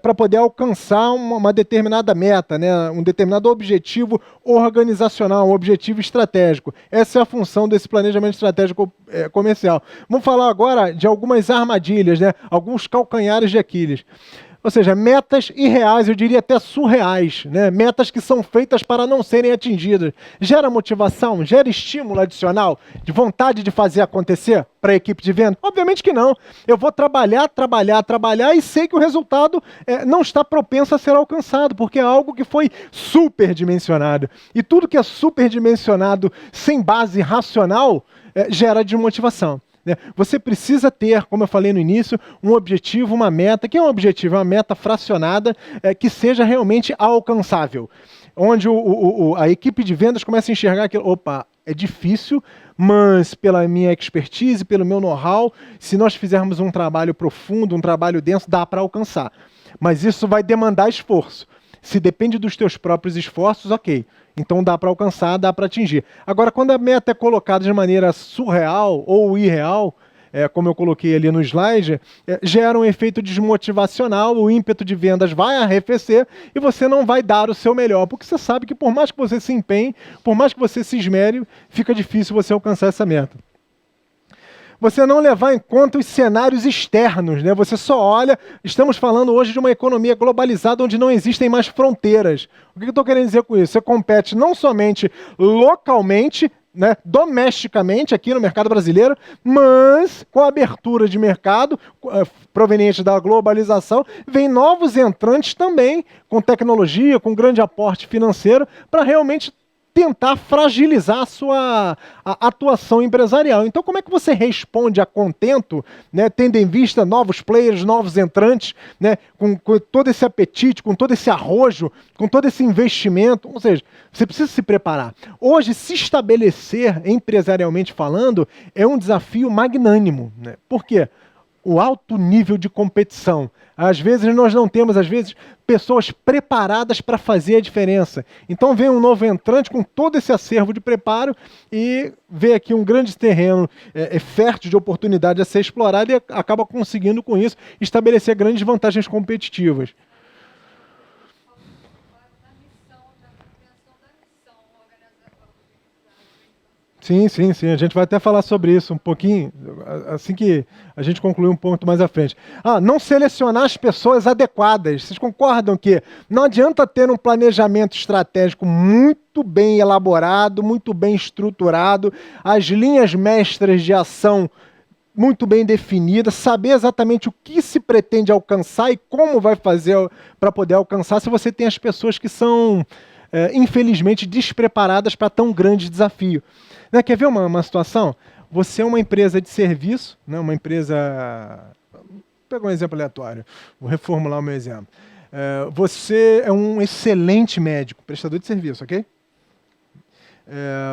A: para poder alcançar uma determinada meta, né? Um determinado objetivo organizacional, um objetivo estratégico. Essa é a função desse planejamento estratégico comercial. Vamos falar agora de algumas armadilhas, né? Alguns calcanhares de Aquiles. Ou seja, metas irreais, eu diria até surreais, né? Metas que são feitas para não serem atingidas. Gera motivação, gera estímulo adicional, de vontade de fazer acontecer para a equipe de venda? Obviamente que não. Eu vou trabalhar e sei que o resultado não está propenso a ser alcançado, porque é algo que foi superdimensionado. E tudo que é superdimensionado sem base racional gera desmotivação. Você precisa ter, como eu falei no início, um objetivo, uma meta. Que é um objetivo? É uma meta fracionada que seja realmente alcançável. Onde a equipe de vendas começa a enxergar que, opa, é difícil, mas pela minha expertise, pelo meu know-how, se nós fizermos um trabalho profundo, um trabalho denso, dá para alcançar. Mas isso vai demandar esforço. Se depende dos teus próprios esforços, ok. Então dá para alcançar, dá para atingir. Agora, quando a meta é colocada de maneira surreal ou irreal, como eu coloquei ali no slide, gera um efeito desmotivacional, o ímpeto de vendas vai arrefecer e você não vai dar o seu melhor, porque você sabe que por mais que você se empenhe, por mais que você se esmere, fica difícil você alcançar essa meta. Você não levar em conta os cenários externos, né? Você só olha, estamos falando hoje de uma economia globalizada onde não existem mais fronteiras. O que eu estou querendo dizer com isso? Você compete não somente localmente, né, domesticamente aqui no mercado brasileiro, mas com a abertura de mercado proveniente da globalização, vem novos entrantes também com tecnologia, com grande aporte financeiro, para realmente tentar fragilizar a sua atuação empresarial. Então, como é que você responde a contento, né, tendo em vista novos players, novos entrantes, né, com todo esse apetite, com todo esse arrojo, com todo esse investimento? Ou seja, você precisa se preparar. Hoje, se estabelecer empresarialmente falando, é um desafio magnânimo, né? Por quê? O alto nível de competição. Às vezes nós não temos, pessoas preparadas para fazer a diferença. Então vem um novo entrante com todo esse acervo de preparo e vê aqui um grande terreno fértil de oportunidade a ser explorado e acaba conseguindo com isso estabelecer grandes vantagens competitivas. Sim, sim, sim. A gente vai até falar sobre isso um pouquinho, assim que a gente concluir um ponto mais à frente. Não selecionar as pessoas adequadas. Vocês concordam que não adianta ter um planejamento estratégico muito bem elaborado, muito bem estruturado, as linhas mestras de ação muito bem definidas, saber exatamente o que se pretende alcançar e como vai fazer para poder alcançar, se você tem as pessoas que são, infelizmente, despreparadas para tão grande desafio. Né, quer ver uma situação? Você é uma empresa de serviço, né, uma empresa... Vou pegar um exemplo aleatório, vou reformular o meu exemplo. Você é um excelente médico, prestador de serviço, ok?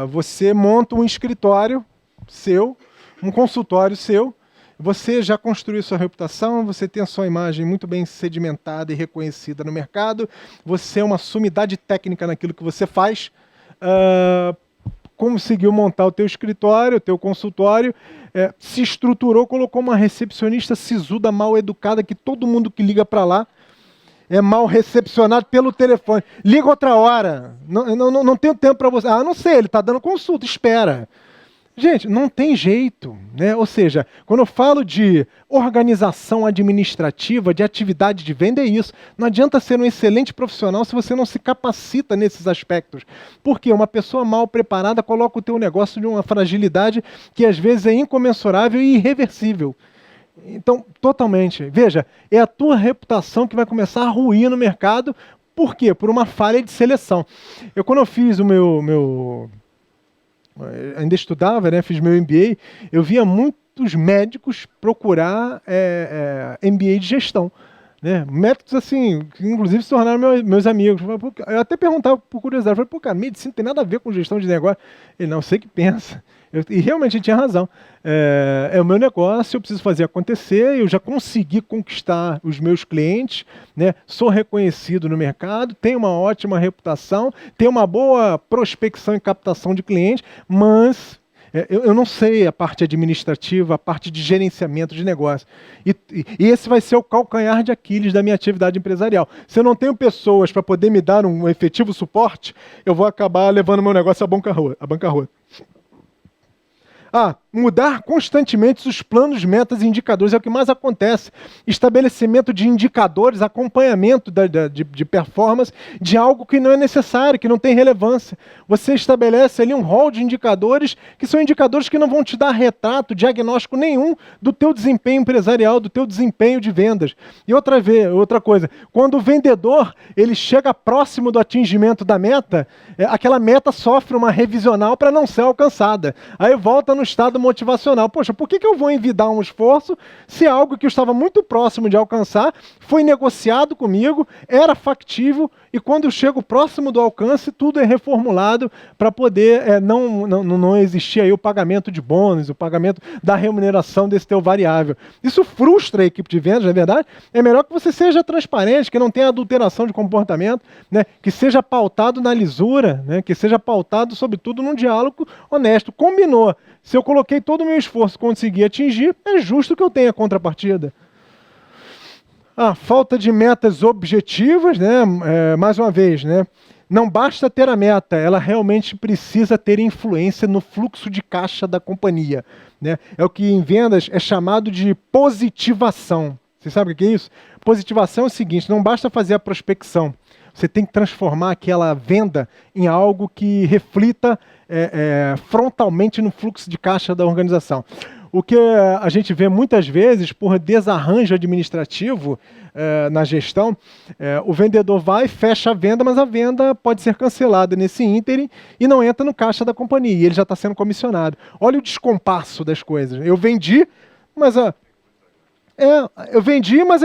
A: Você monta um escritório seu, um consultório seu, você já construiu sua reputação, você tem a sua imagem muito bem sedimentada e reconhecida no mercado, você é uma sumidade técnica naquilo que você faz, conseguiu montar o teu escritório, o teu consultório, se estruturou, colocou uma recepcionista sisuda, mal educada, que todo mundo que liga para lá é mal recepcionado pelo telefone. Liga outra hora, não tenho tempo para você. Não sei, ele está dando consulta, espera. Gente, não tem jeito, né? Ou seja, quando eu falo de organização administrativa, de atividade de venda, é isso. Não adianta ser um excelente profissional se você não se capacita nesses aspectos. Porque uma pessoa mal preparada coloca o teu negócio de uma fragilidade que às vezes é incomensurável e irreversível. Então, totalmente. Veja, é a tua reputação que vai começar a ruir no mercado. Por quê? Por uma falha de seleção. Quando eu fiz o ainda estudava, né, fiz meu MBA, eu via muitos médicos procurar MBA de gestão. Né? Médicos assim, que inclusive se tornaram meus amigos. Eu até perguntava por curiosidade, eu falei, pô, cara, medicina não tem nada a ver com gestão de negócio. Ele, não, sei que pensa. E realmente ele tinha razão. É o meu negócio, eu preciso fazer acontecer, eu já consegui conquistar os meus clientes, né? Sou reconhecido no mercado, tenho uma ótima reputação, tenho uma boa prospecção e captação de clientes, mas eu não sei a parte administrativa, a parte de gerenciamento de negócio. E esse vai ser o calcanhar de Aquiles da minha atividade empresarial. Se eu não tenho pessoas para poder me dar um efetivo suporte, eu vou acabar levando meu negócio à bancarrota. Mudar constantemente os planos, metas e indicadores é o que mais acontece. Estabelecimento de indicadores, acompanhamento de performance de algo que não é necessário, que não tem relevância. Você estabelece ali um rol de indicadores que são indicadores que não vão te dar retrato, diagnóstico nenhum do teu desempenho empresarial, do teu desempenho de vendas. E outra coisa, quando o vendedor ele chega próximo do atingimento da meta, aquela meta sofre uma revisional para não ser alcançada. Aí volta no estado motivacional. Poxa, por que eu vou envidar um esforço se algo que eu estava muito próximo de alcançar foi negociado comigo, era factível, e quando eu chego próximo do alcance, tudo é reformulado para poder não existir aí o pagamento de bônus, o pagamento da remuneração desse teu variável. Isso frustra a equipe de vendas, não é verdade? É melhor que você seja transparente, que não tenha adulteração de comportamento, né? Que seja pautado na lisura, né? Que seja pautado, sobretudo, num diálogo honesto. Combinou. Se eu coloquei todo o meu esforço e consegui atingir, é justo que eu tenha contrapartida. Falta de metas objetivas, né? Mais uma vez, né? Não basta ter a meta, ela realmente precisa ter influência no fluxo de caixa da companhia. Né? É o que em vendas é chamado de positivação. Você sabe o que é isso? Positivação é o seguinte, não basta fazer a prospecção. Você tem que transformar aquela venda em algo que reflita frontalmente no fluxo de caixa da organização. O que a gente vê muitas vezes, por desarranjo administrativo na gestão, o vendedor vai, fecha a venda, mas a venda pode ser cancelada nesse ínterim e não entra no caixa da companhia, e ele já está sendo comissionado. Olha o descompasso das coisas. Eu vendi, mas a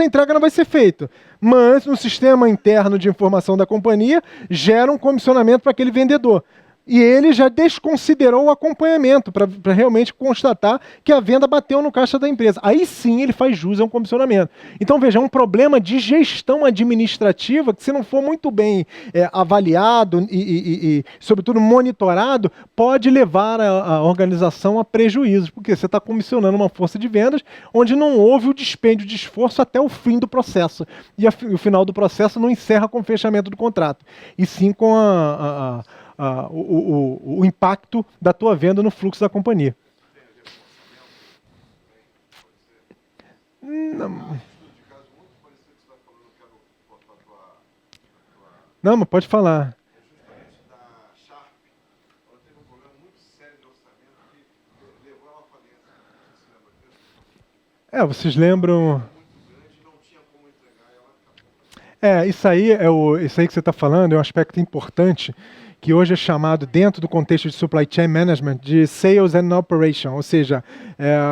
A: entrega não vai ser feita. Mas no sistema interno de informação da companhia, gera um comissionamento para aquele vendedor. E ele já desconsiderou o acompanhamento para realmente constatar que a venda bateu no caixa da empresa. Aí sim ele faz jus a um comissionamento. Então veja, é um problema de gestão administrativa que, se não for muito bem avaliado e, sobretudo, monitorado, pode levar a organização a prejuízos, porque você está comissionando uma força de vendas onde não houve o dispêndio de esforço até o fim do processo. E o final do processo não encerra com o fechamento do contrato, e sim com o impacto da tua venda no fluxo da companhia. Não, mas pode falar. Vocês lembram? Isso aí que você está falando é um aspecto importante, que hoje é chamado, dentro do contexto de Supply Chain Management, de Sales and Operation, ou seja,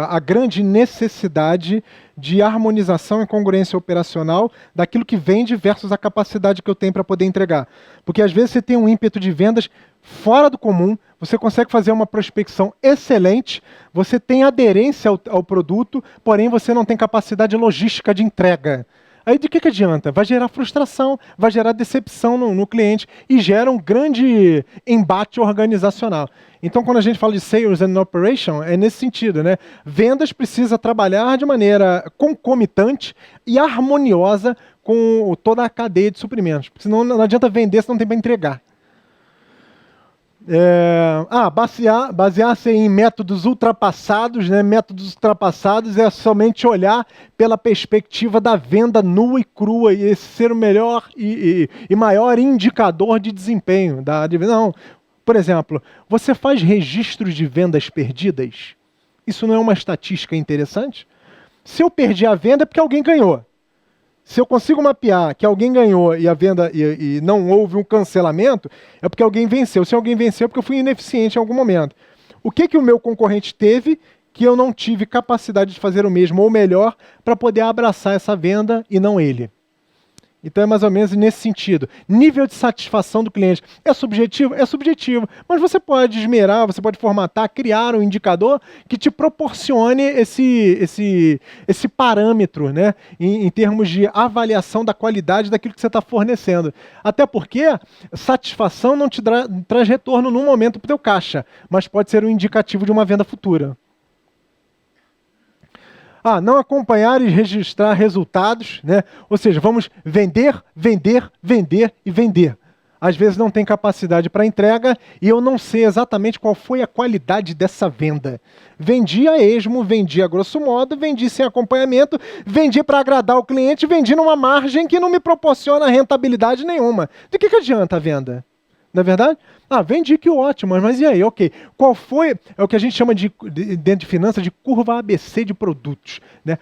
A: a grande necessidade de harmonização e congruência operacional daquilo que vende versus a capacidade que eu tenho para poder entregar. Porque às vezes você tem um ímpeto de vendas fora do comum, você consegue fazer uma prospecção excelente, você tem aderência ao produto, porém você não tem capacidade logística de entrega. Aí de que adianta? Vai gerar frustração, vai gerar decepção no cliente e gera um grande embate organizacional. Então, quando a gente fala de Sales and Operation, é nesse sentido, né? Vendas precisa trabalhar de maneira concomitante e harmoniosa com toda a cadeia de suprimentos. Porque senão não adianta vender se não tem para entregar. Basear-se em métodos ultrapassados, né? Métodos ultrapassados é somente olhar pela perspectiva da venda nua e crua, e esse ser o melhor e maior indicador de desempenho. Não. Por exemplo, você faz registros de vendas perdidas? Isso não é uma estatística interessante? Se eu perdi a venda é porque alguém ganhou. Se eu consigo mapear que alguém ganhou e a venda e não houve um cancelamento, é porque alguém venceu. Se alguém venceu é porque eu fui ineficiente em algum momento. O que o meu concorrente teve que eu não tive capacidade de fazer o mesmo ou melhor para poder abraçar essa venda e não ele? Então é mais ou menos nesse sentido. Nível de satisfação do cliente. É subjetivo? É subjetivo. Mas você pode esmerar, você pode formatar, criar um indicador que te proporcione esse parâmetro, né? Em termos de avaliação da qualidade daquilo que você está fornecendo. Até porque satisfação não te traz retorno num momento para o teu caixa, mas pode ser um indicativo de uma venda futura. Não acompanhar e registrar resultados, né? Ou seja, vamos vender, vender, vender e vender. Às vezes não tem capacidade para entrega e eu não sei exatamente qual foi a qualidade dessa venda. Vendi a esmo, vendi a grosso modo, vendi sem acompanhamento, vendi para agradar o cliente, vendi numa margem que não me proporciona rentabilidade nenhuma. De que adianta a venda? Não é verdade? Vendi, que ótimo, mas e aí? Ok. Qual foi, é o que a gente chama dentro de finanças, de curva ABC de produtos, né?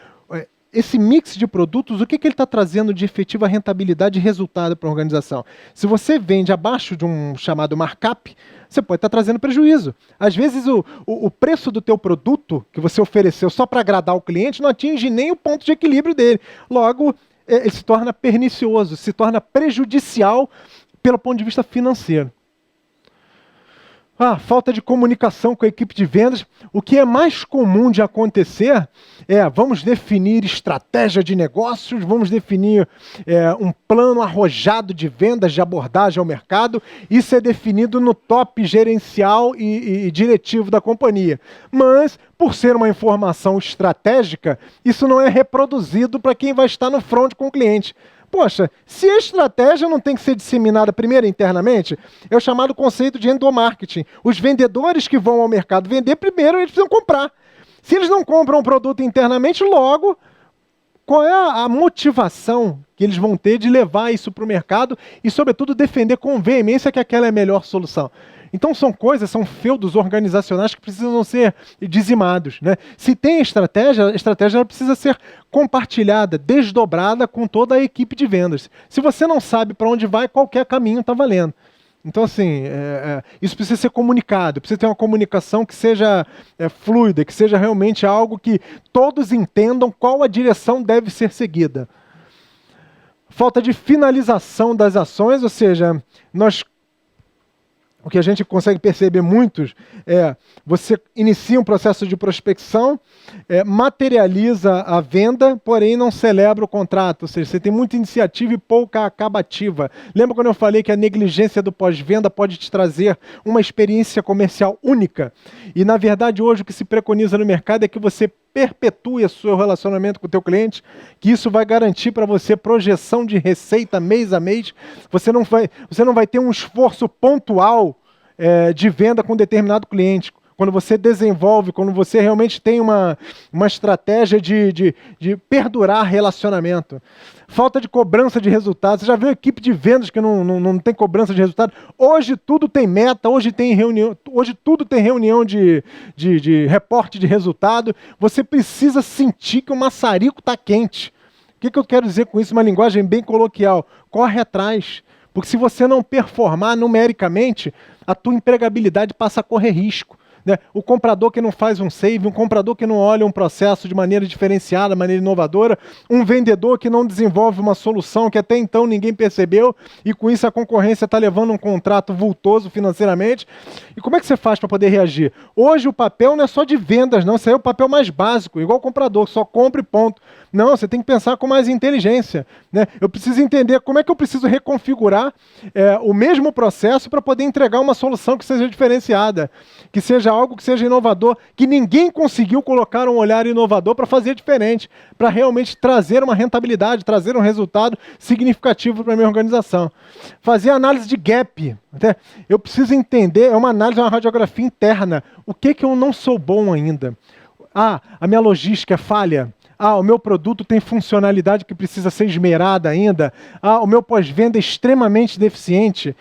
A: Esse mix de produtos, o que ele está trazendo de efetiva rentabilidade e resultado para a organização? Se você vende abaixo de um chamado markup, você pode estar trazendo prejuízo. Às vezes o preço do teu produto que você ofereceu só para agradar o cliente não atinge nem o ponto de equilíbrio dele. Logo, ele se torna pernicioso, se torna prejudicial pelo ponto de vista financeiro. Falta de comunicação com a equipe de vendas. O que é mais comum de acontecer vamos definir estratégia de negócios, vamos definir um plano arrojado de vendas, de abordagem ao mercado. Isso é definido no top gerencial e diretivo da companhia. Mas, por ser uma informação estratégica, isso não é reproduzido para quem vai estar no front com o cliente. Poxa, se a estratégia não tem que ser disseminada primeiro internamente, é o chamado conceito de endomarketing. Os vendedores que vão ao mercado vender primeiro, eles precisam comprar. Se eles não compram o produto internamente, logo, qual é a motivação que eles vão ter de levar isso para o mercado e, sobretudo, defender com veemência que aquela é a melhor solução? Então são feudos organizacionais que precisam ser dizimados, né? Se tem estratégia, a estratégia precisa ser compartilhada, desdobrada com toda a equipe de vendas. Se você não sabe para onde vai, qualquer caminho está valendo. Então, assim, isso precisa ser comunicado, precisa ter uma comunicação que seja fluida, que seja realmente algo que todos entendam qual a direção deve ser seguida. Falta de finalização das ações, ou seja, o que a gente consegue perceber muitos você inicia um processo de prospecção, materializa a venda, porém não celebra o contrato. Ou seja, você tem muita iniciativa e pouca acabativa. Lembra quando eu falei que a negligência do pós-venda pode te trazer uma experiência comercial única? E, na verdade, hoje o que se preconiza no mercado é que você perpetue o seu relacionamento com o teu cliente, que isso vai garantir para você projeção de receita mês a mês. Você não vai ter um esforço pontual de venda com determinado cliente. Quando você desenvolve, quando você realmente tem uma estratégia de perdurar relacionamento. Falta de cobrança de resultados. Você já viu equipe de vendas que não tem cobrança de resultado? Hoje tudo tem meta, hoje tudo tem reunião de reporte de resultado. Você precisa sentir que o maçarico está quente. O que eu quero dizer com isso? Uma linguagem bem coloquial. Corre atrás. Porque se você não performar numericamente, a tua empregabilidade passa a correr risco. O comprador que não faz um save, um comprador que não olha um processo de maneira diferenciada, maneira inovadora, um vendedor que não desenvolve uma solução que até então ninguém percebeu e com isso a concorrência está levando um contrato vultoso financeiramente. E como é que você faz para poder reagir? Hoje o papel não é só de vendas, não. Isso aí é o papel mais básico, igual o comprador, que só compra e ponto. Não, você tem que pensar com mais inteligência. Eu preciso entender como é que eu preciso reconfigurar o mesmo processo para poder entregar uma solução que seja diferenciada, que seja algo que seja inovador, que ninguém conseguiu colocar um olhar inovador para fazer diferente, para realmente trazer uma rentabilidade, trazer um resultado significativo para a minha organização. Fazer análise de gap. Eu preciso entender, é uma análise, uma radiografia interna. O que eu não sou bom ainda? A minha logística é falha. O meu produto tem funcionalidade que precisa ser esmerada ainda. O meu pós-venda é extremamente deficiente.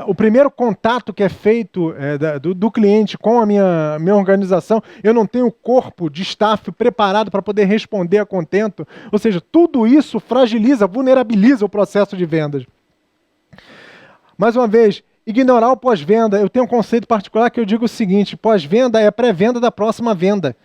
A: O primeiro contato que é feito do cliente com a minha organização, eu não tenho corpo de staff preparado para poder responder a contento. Ou seja, tudo isso fragiliza, vulnerabiliza o processo de vendas. Mais uma vez, ignorar o pós-venda. Eu tenho um conceito particular que eu digo o seguinte: pós-venda é pré-venda da próxima venda.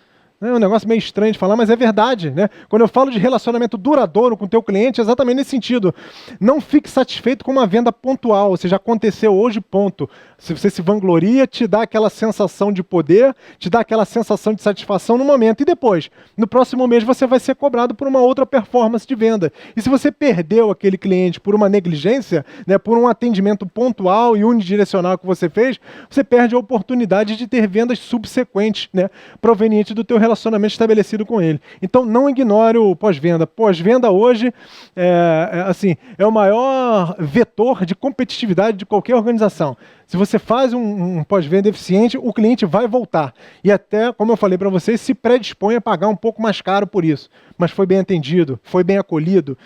A: É um negócio meio estranho de falar, mas é verdade, né? Quando eu falo de relacionamento duradouro com o teu cliente, é exatamente nesse sentido. Não fique satisfeito com uma venda pontual, ou seja, aconteceu hoje, ponto. Se você se vangloria, te dá aquela sensação de poder, te dá aquela sensação de satisfação no momento. E depois, no próximo mês, você vai ser cobrado por uma outra performance de venda. E se você perdeu aquele cliente por uma negligência, né, por um atendimento pontual e unidirecional que você fez, você perde a oportunidade de ter vendas subsequentes, né, provenientes do teu relacionamento estabelecido com ele. Então, não ignore o pós-venda. Pós-venda hoje é o maior vetor de competitividade de qualquer organização. Se você faz um pós-venda eficiente, o cliente vai voltar. E até, como eu falei para vocês, se predispõe a pagar um pouco mais caro por isso. Mas foi bem atendido, foi bem acolhido,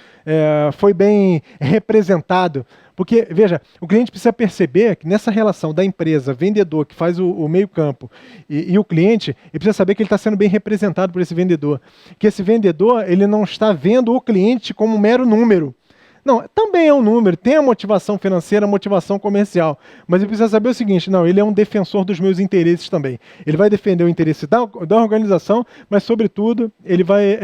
A: foi bem representado. Porque, veja, o cliente precisa perceber que nessa relação da empresa, vendedor, que faz o meio-campo, e o cliente, ele precisa saber que ele está sendo bem representado por esse vendedor. Que esse vendedor, ele não está vendo o cliente como um mero número. Não, também é um número, tem a motivação financeira, a motivação comercial, mas ele precisa saber o seguinte: não, ele é um defensor dos meus interesses também. Ele vai defender o interesse da organização, mas, sobretudo, ele vai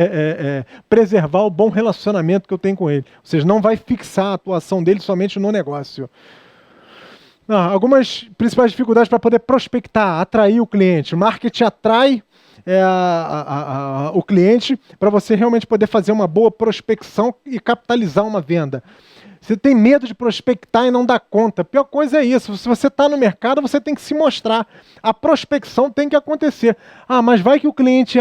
A: preservar o bom relacionamento que eu tenho com ele. Ou seja, não vai fixar a atuação dele somente no negócio. Algumas principais dificuldades para poder prospectar, atrair o cliente. O marketing atrai o cliente para você realmente poder fazer uma boa prospecção e capitalizar uma venda. Você tem medo de prospectar e não dá conta. A pior coisa é isso. Se você está no mercado, você tem que se mostrar. A prospecção tem que acontecer. Mas vai que o cliente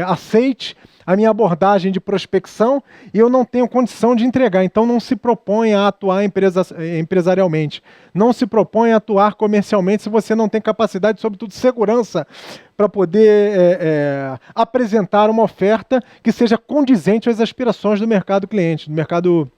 A: aceite a minha abordagem de prospecção e eu não tenho condição de entregar. Então não se propõe a atuar empresarialmente. Não se propõe a atuar comercialmente se você não tem capacidade, sobretudo segurança, para poder apresentar uma oferta que seja condizente às aspirações do mercado cliente, do mercado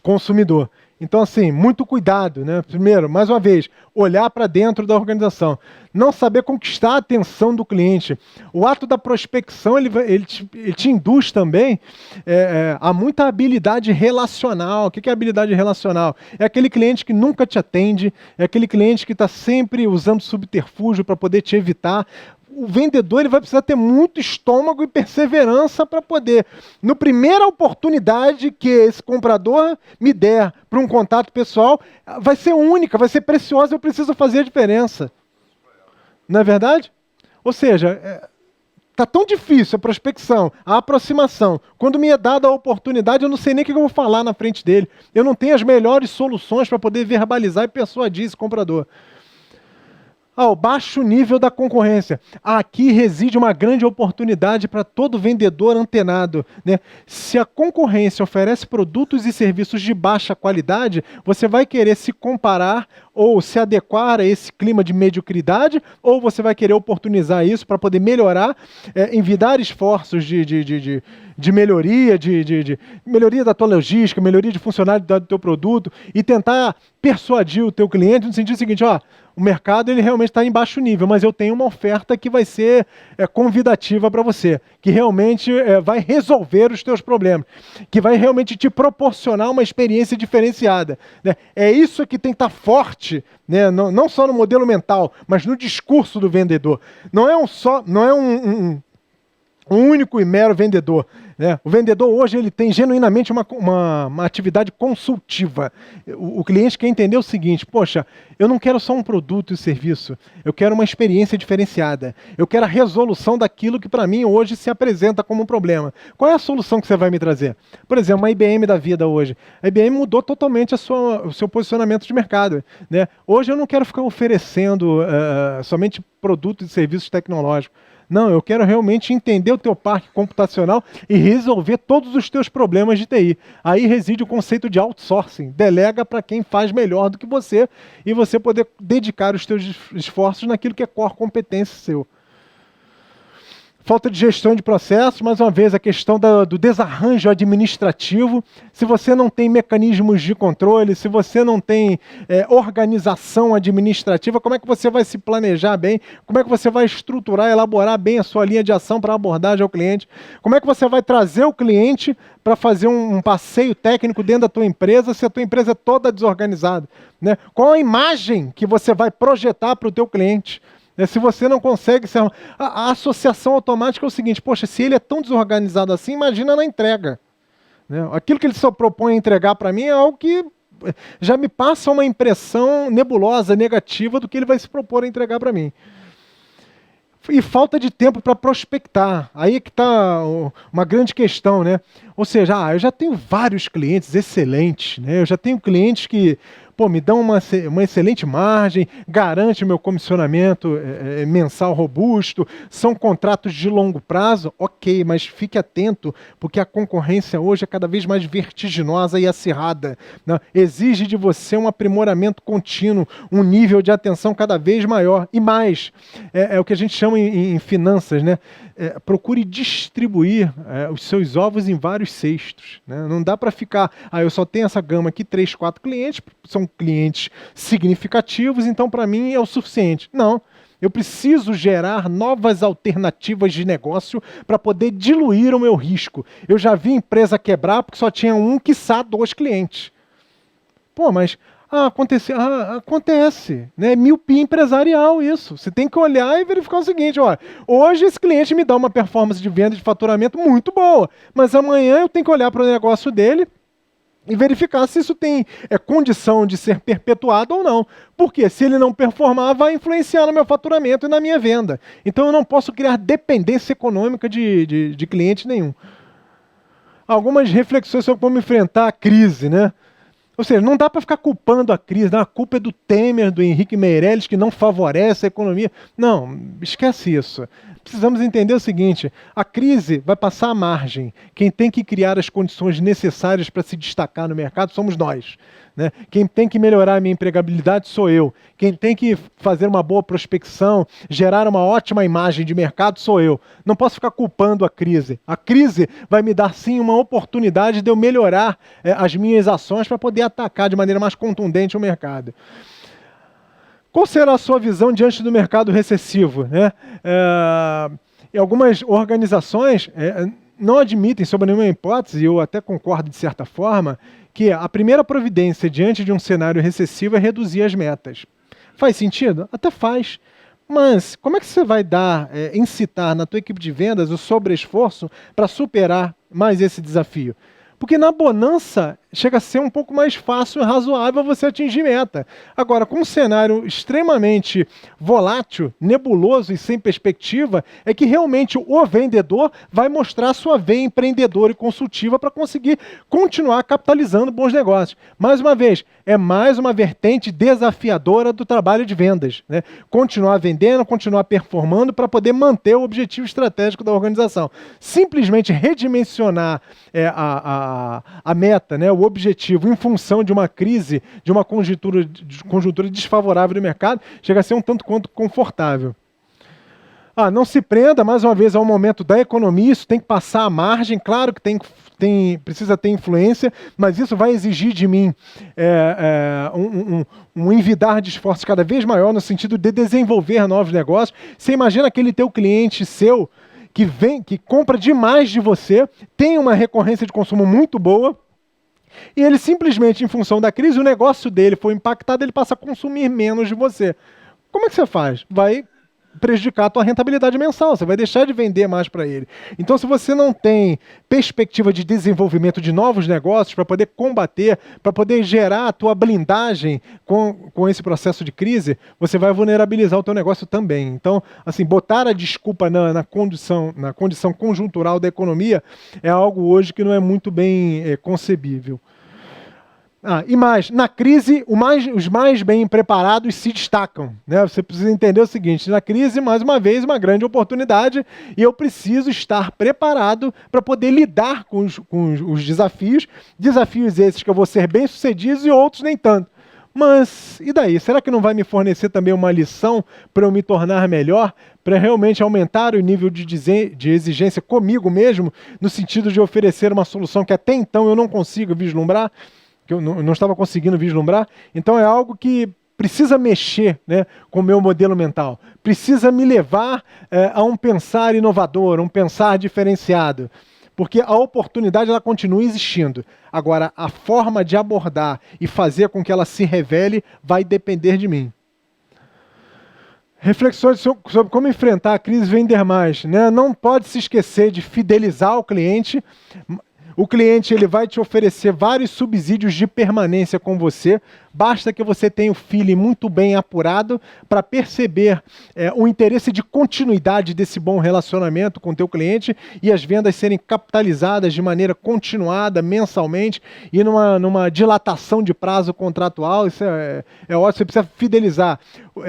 A: consumidor. Então, assim, muito cuidado, né? Primeiro, mais uma vez, olhar para dentro da organização. Não saber conquistar a atenção do cliente. O ato da prospecção, ele te induz também a muita habilidade relacional. O que é habilidade relacional? É aquele cliente que nunca te atende, é aquele cliente que está sempre usando subterfúgio para poder te evitar. O vendedor, ele vai precisar ter muito estômago e perseverança para poder, na primeira oportunidade que esse comprador me der para um contato pessoal, vai ser única, vai ser preciosa, eu preciso fazer a diferença. Não é verdade? Ou seja, está tão difícil a prospecção, a aproximação. Quando me é dada a oportunidade, eu não sei nem o que eu vou falar na frente dele. Eu não tenho as melhores soluções para poder verbalizar e persuadir esse comprador. O baixo nível da concorrência. Aqui reside uma grande oportunidade para todo vendedor antenado, né? Se a concorrência oferece produtos e serviços de baixa qualidade, você vai querer se comparar ou se adequar a esse clima de mediocridade, ou você vai querer oportunizar isso para poder melhorar, envidar esforços de melhoria, de melhoria da tua logística, melhoria de funcionalidade do teu produto e tentar persuadir o teu cliente no sentido seguinte: o mercado ele realmente está em baixo nível, mas eu tenho uma oferta que vai ser convidativa para você, que realmente vai resolver os teus problemas, que vai realmente te proporcionar uma experiência diferenciada, né? É isso que tem que estar forte, né? Não só no modelo mental, mas no discurso do vendedor. Não é um único e mero vendedor, né? O vendedor hoje ele tem genuinamente uma atividade consultiva. O cliente quer entender o seguinte: poxa, eu não quero só um produto e serviço, eu quero uma experiência diferenciada, eu quero a resolução daquilo que para mim hoje se apresenta como um problema. Qual é a solução que você vai me trazer? Por exemplo, uma IBM da vida hoje. A IBM mudou totalmente o seu posicionamento de mercado, né? Hoje eu não quero ficar oferecendo somente produtos e serviços tecnológicos. Não, eu quero realmente entender o teu parque computacional e resolver todos os teus problemas de TI. Aí reside o conceito de outsourcing. Delega para quem faz melhor do que você e você poder dedicar os teus esforços naquilo que é core competência seu. Falta de gestão de processos, mais uma vez, a questão do desarranjo administrativo. Se você não tem mecanismos de controle, se você não tem organização administrativa, como é que você vai se planejar bem? Como é que você vai estruturar, elaborar bem a sua linha de ação para abordagem ao cliente? Como é que você vai trazer o cliente para fazer um passeio técnico dentro da tua empresa se a tua empresa é toda desorganizada, né? Qual a imagem que você vai projetar para o teu cliente? Se você não consegue... A associação automática é o seguinte: poxa, se ele é tão desorganizado assim, imagina na entrega, né? Aquilo que ele só propõe a entregar para mim é algo que já me passa uma impressão nebulosa, negativa do que ele vai se propor a entregar para mim. E falta de tempo para prospectar. Aí é que está uma grande questão, né? Ou seja, eu já tenho vários clientes excelentes, né? Eu já tenho clientes que me dão uma excelente margem, garante o meu comissionamento mensal robusto, são contratos de longo prazo, ok, mas fique atento, porque a concorrência hoje é cada vez mais vertiginosa e acirrada, né? Exige de você um aprimoramento contínuo, um nível de atenção cada vez maior. E mais, é o que a gente chama em finanças, né? Procure distribuir os seus ovos em vários cestos, né? Não dá para ficar, eu só tenho essa gama aqui, 3, 4 clientes, são clientes significativos, então para mim é o suficiente. Não, eu preciso gerar novas alternativas de negócio para poder diluir o meu risco. Eu já vi empresa quebrar porque só tinha quiçá 2 clientes. Mas... acontece, né? Miopia empresarial isso. Você tem que olhar e verificar o seguinte: hoje esse cliente me dá uma performance de venda, de faturamento muito boa, mas amanhã eu tenho que olhar para o negócio dele e verificar se isso tem condição de ser perpetuado ou não. Porque se ele não performar, vai influenciar no meu faturamento e na minha venda. Então eu não posso criar dependência econômica de cliente nenhum. Algumas reflexões sobre como enfrentar a crise, né? Ou seja, não dá para ficar culpando a crise, a culpa é do Temer, do Henrique Meirelles, que não favorece a economia. Não, esquece isso. Precisamos entender o seguinte: a crise vai passar à margem. Quem tem que criar as condições necessárias para se destacar no mercado somos nós, né? Quem tem que melhorar a minha empregabilidade sou eu. Quem tem que fazer uma boa prospecção, gerar uma ótima imagem de mercado sou eu. Não posso ficar culpando a crise. A crise vai me dar sim uma oportunidade de eu melhorar as minhas ações para poder atacar de maneira mais contundente o mercado. Qual será a sua visão diante do mercado recessivo, né? Em algumas organizações não admitem, sob nenhuma hipótese, e eu até concordo de certa forma, que a primeira providência diante de um cenário recessivo é reduzir as metas. Faz sentido? Até faz. Mas como é que você vai incitar na tua equipe de vendas o sobreesforço para superar mais esse desafio? Porque na bonança chega a ser um pouco mais fácil e razoável você atingir meta. Agora, com um cenário extremamente volátil, nebuloso e sem perspectiva, é que realmente o vendedor vai mostrar sua veia empreendedora e consultiva para conseguir continuar capitalizando bons negócios. Mais uma vez, é mais uma vertente desafiadora do trabalho de vendas, né? Continuar vendendo, continuar performando para poder manter o objetivo estratégico da organização. Simplesmente redimensionar a meta, né, o objetivo, em função de uma crise, de uma conjuntura desfavorável do mercado, chega a ser um tanto quanto confortável. Não se prenda, mais uma vez, ao momento da economia, isso tem que passar a margem, claro que precisa ter influência, mas isso vai exigir de mim um envidar de esforços cada vez maior no sentido de desenvolver novos negócios. Você imagina aquele teu cliente seu que compra demais de você, tem uma recorrência de consumo muito boa, e ele simplesmente, em função da crise, o negócio dele foi impactado, ele passa a consumir menos de você. Como é que você faz? Vai prejudicar a tua rentabilidade mensal, você vai deixar de vender mais para ele. Então, se você não tem perspectiva de desenvolvimento de novos negócios para poder combater, para poder gerar a tua blindagem com esse processo de crise, você vai vulnerabilizar o teu negócio também. Então, assim, botar a desculpa na condição conjuntural da economia é algo hoje que não é muito bem concebível. E mais, na crise, os mais bem preparados se destacam, né? Você precisa entender o seguinte: na crise, mais uma vez, uma grande oportunidade, e eu preciso estar preparado para poder lidar com os desafios esses que eu vou ser bem-sucedido e outros nem tanto. Mas e daí? Será que não vai me fornecer também uma lição para eu me tornar melhor, para realmente aumentar o nível de exigência comigo mesmo, no sentido de oferecer uma solução que até então eu não consigo vislumbrar, que eu não estava conseguindo vislumbrar? Então é algo que precisa mexer, né, com o meu modelo mental, precisa me levar a um pensar inovador, um pensar diferenciado. Porque a oportunidade ela continua existindo. Agora, a forma de abordar e fazer com que ela se revele vai depender de mim. Reflexões sobre como enfrentar a crise Vender Mais, né? Não pode se esquecer de fidelizar o cliente. O cliente ele vai te oferecer vários subsídios de permanência com você. Basta que você tenha o feeling muito bem apurado para perceber o interesse de continuidade desse bom relacionamento com o teu cliente e as vendas serem capitalizadas de maneira continuada, mensalmente e numa dilatação de prazo contratual. Isso é ótimo, você precisa fidelizar.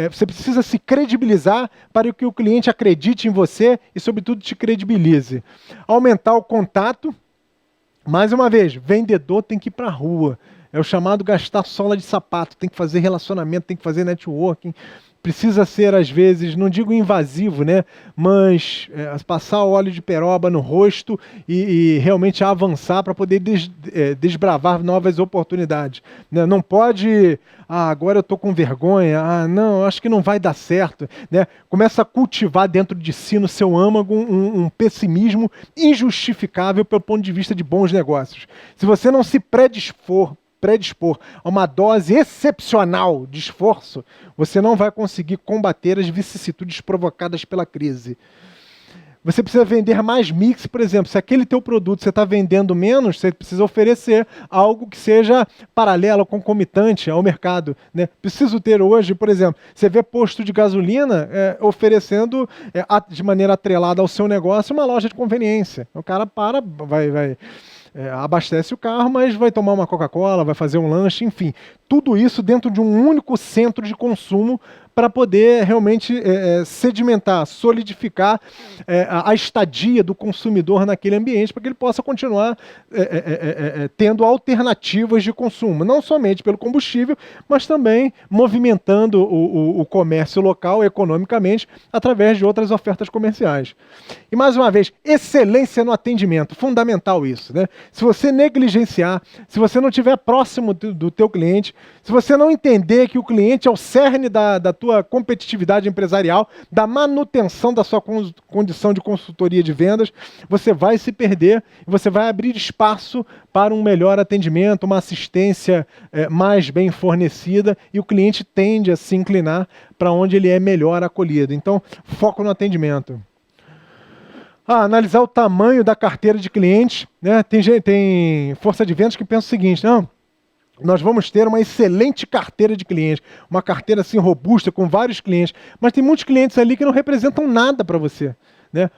A: Você precisa se credibilizar para que o cliente acredite em você e, sobretudo, te credibilize. Aumentar o contato. Mais uma vez, vendedor tem que ir para a rua. É o chamado gastar sola de sapato. Tem que fazer relacionamento, tem que fazer networking. Precisa ser, às vezes, não digo invasivo, né? Mas passar o óleo de peroba no rosto e realmente avançar para poder desbravar novas oportunidades. Né? Não pode, agora eu estou com vergonha, não, acho que não vai dar certo. Né? Começa a cultivar dentro de si, no seu âmago, um pessimismo injustificável pelo ponto de vista de bons negócios. Se você não se predispor a uma dose excepcional de esforço, você não vai conseguir combater as vicissitudes provocadas pela crise. Você precisa vender mais mix, por exemplo. Se aquele teu produto você está vendendo menos, você precisa oferecer algo que seja paralelo, concomitante ao mercado. Né? Preciso ter hoje, por exemplo, você vê posto de gasolina oferecendo de maneira atrelada ao seu negócio uma loja de conveniência. O cara vai abastece o carro, mas vai tomar uma Coca-Cola, vai fazer um lanche, enfim. Tudo isso dentro de um único centro de consumo para poder realmente sedimentar, solidificar a estadia do consumidor naquele ambiente, para que ele possa continuar tendo alternativas de consumo, não somente pelo combustível, mas também movimentando o comércio local economicamente através de outras ofertas comerciais. E mais uma vez, excelência no atendimento, fundamental isso, né? Se você negligenciar, se você não estiver próximo do teu cliente, se você não entender que o cliente é o cerne da tua competitividade empresarial, da manutenção da sua condição de consultoria de vendas, você vai se perder e você vai abrir espaço para um melhor atendimento, uma assistência mais bem fornecida, e o cliente tende a se inclinar para onde ele é melhor acolhido. Então, foco no atendimento. Analisar o tamanho da carteira de clientes, né? Tem força de vendas que pensa o seguinte: não, nós vamos ter uma excelente carteira de clientes, uma carteira assim robusta, com vários clientes, mas tem muitos clientes ali que não representam nada para você. Né?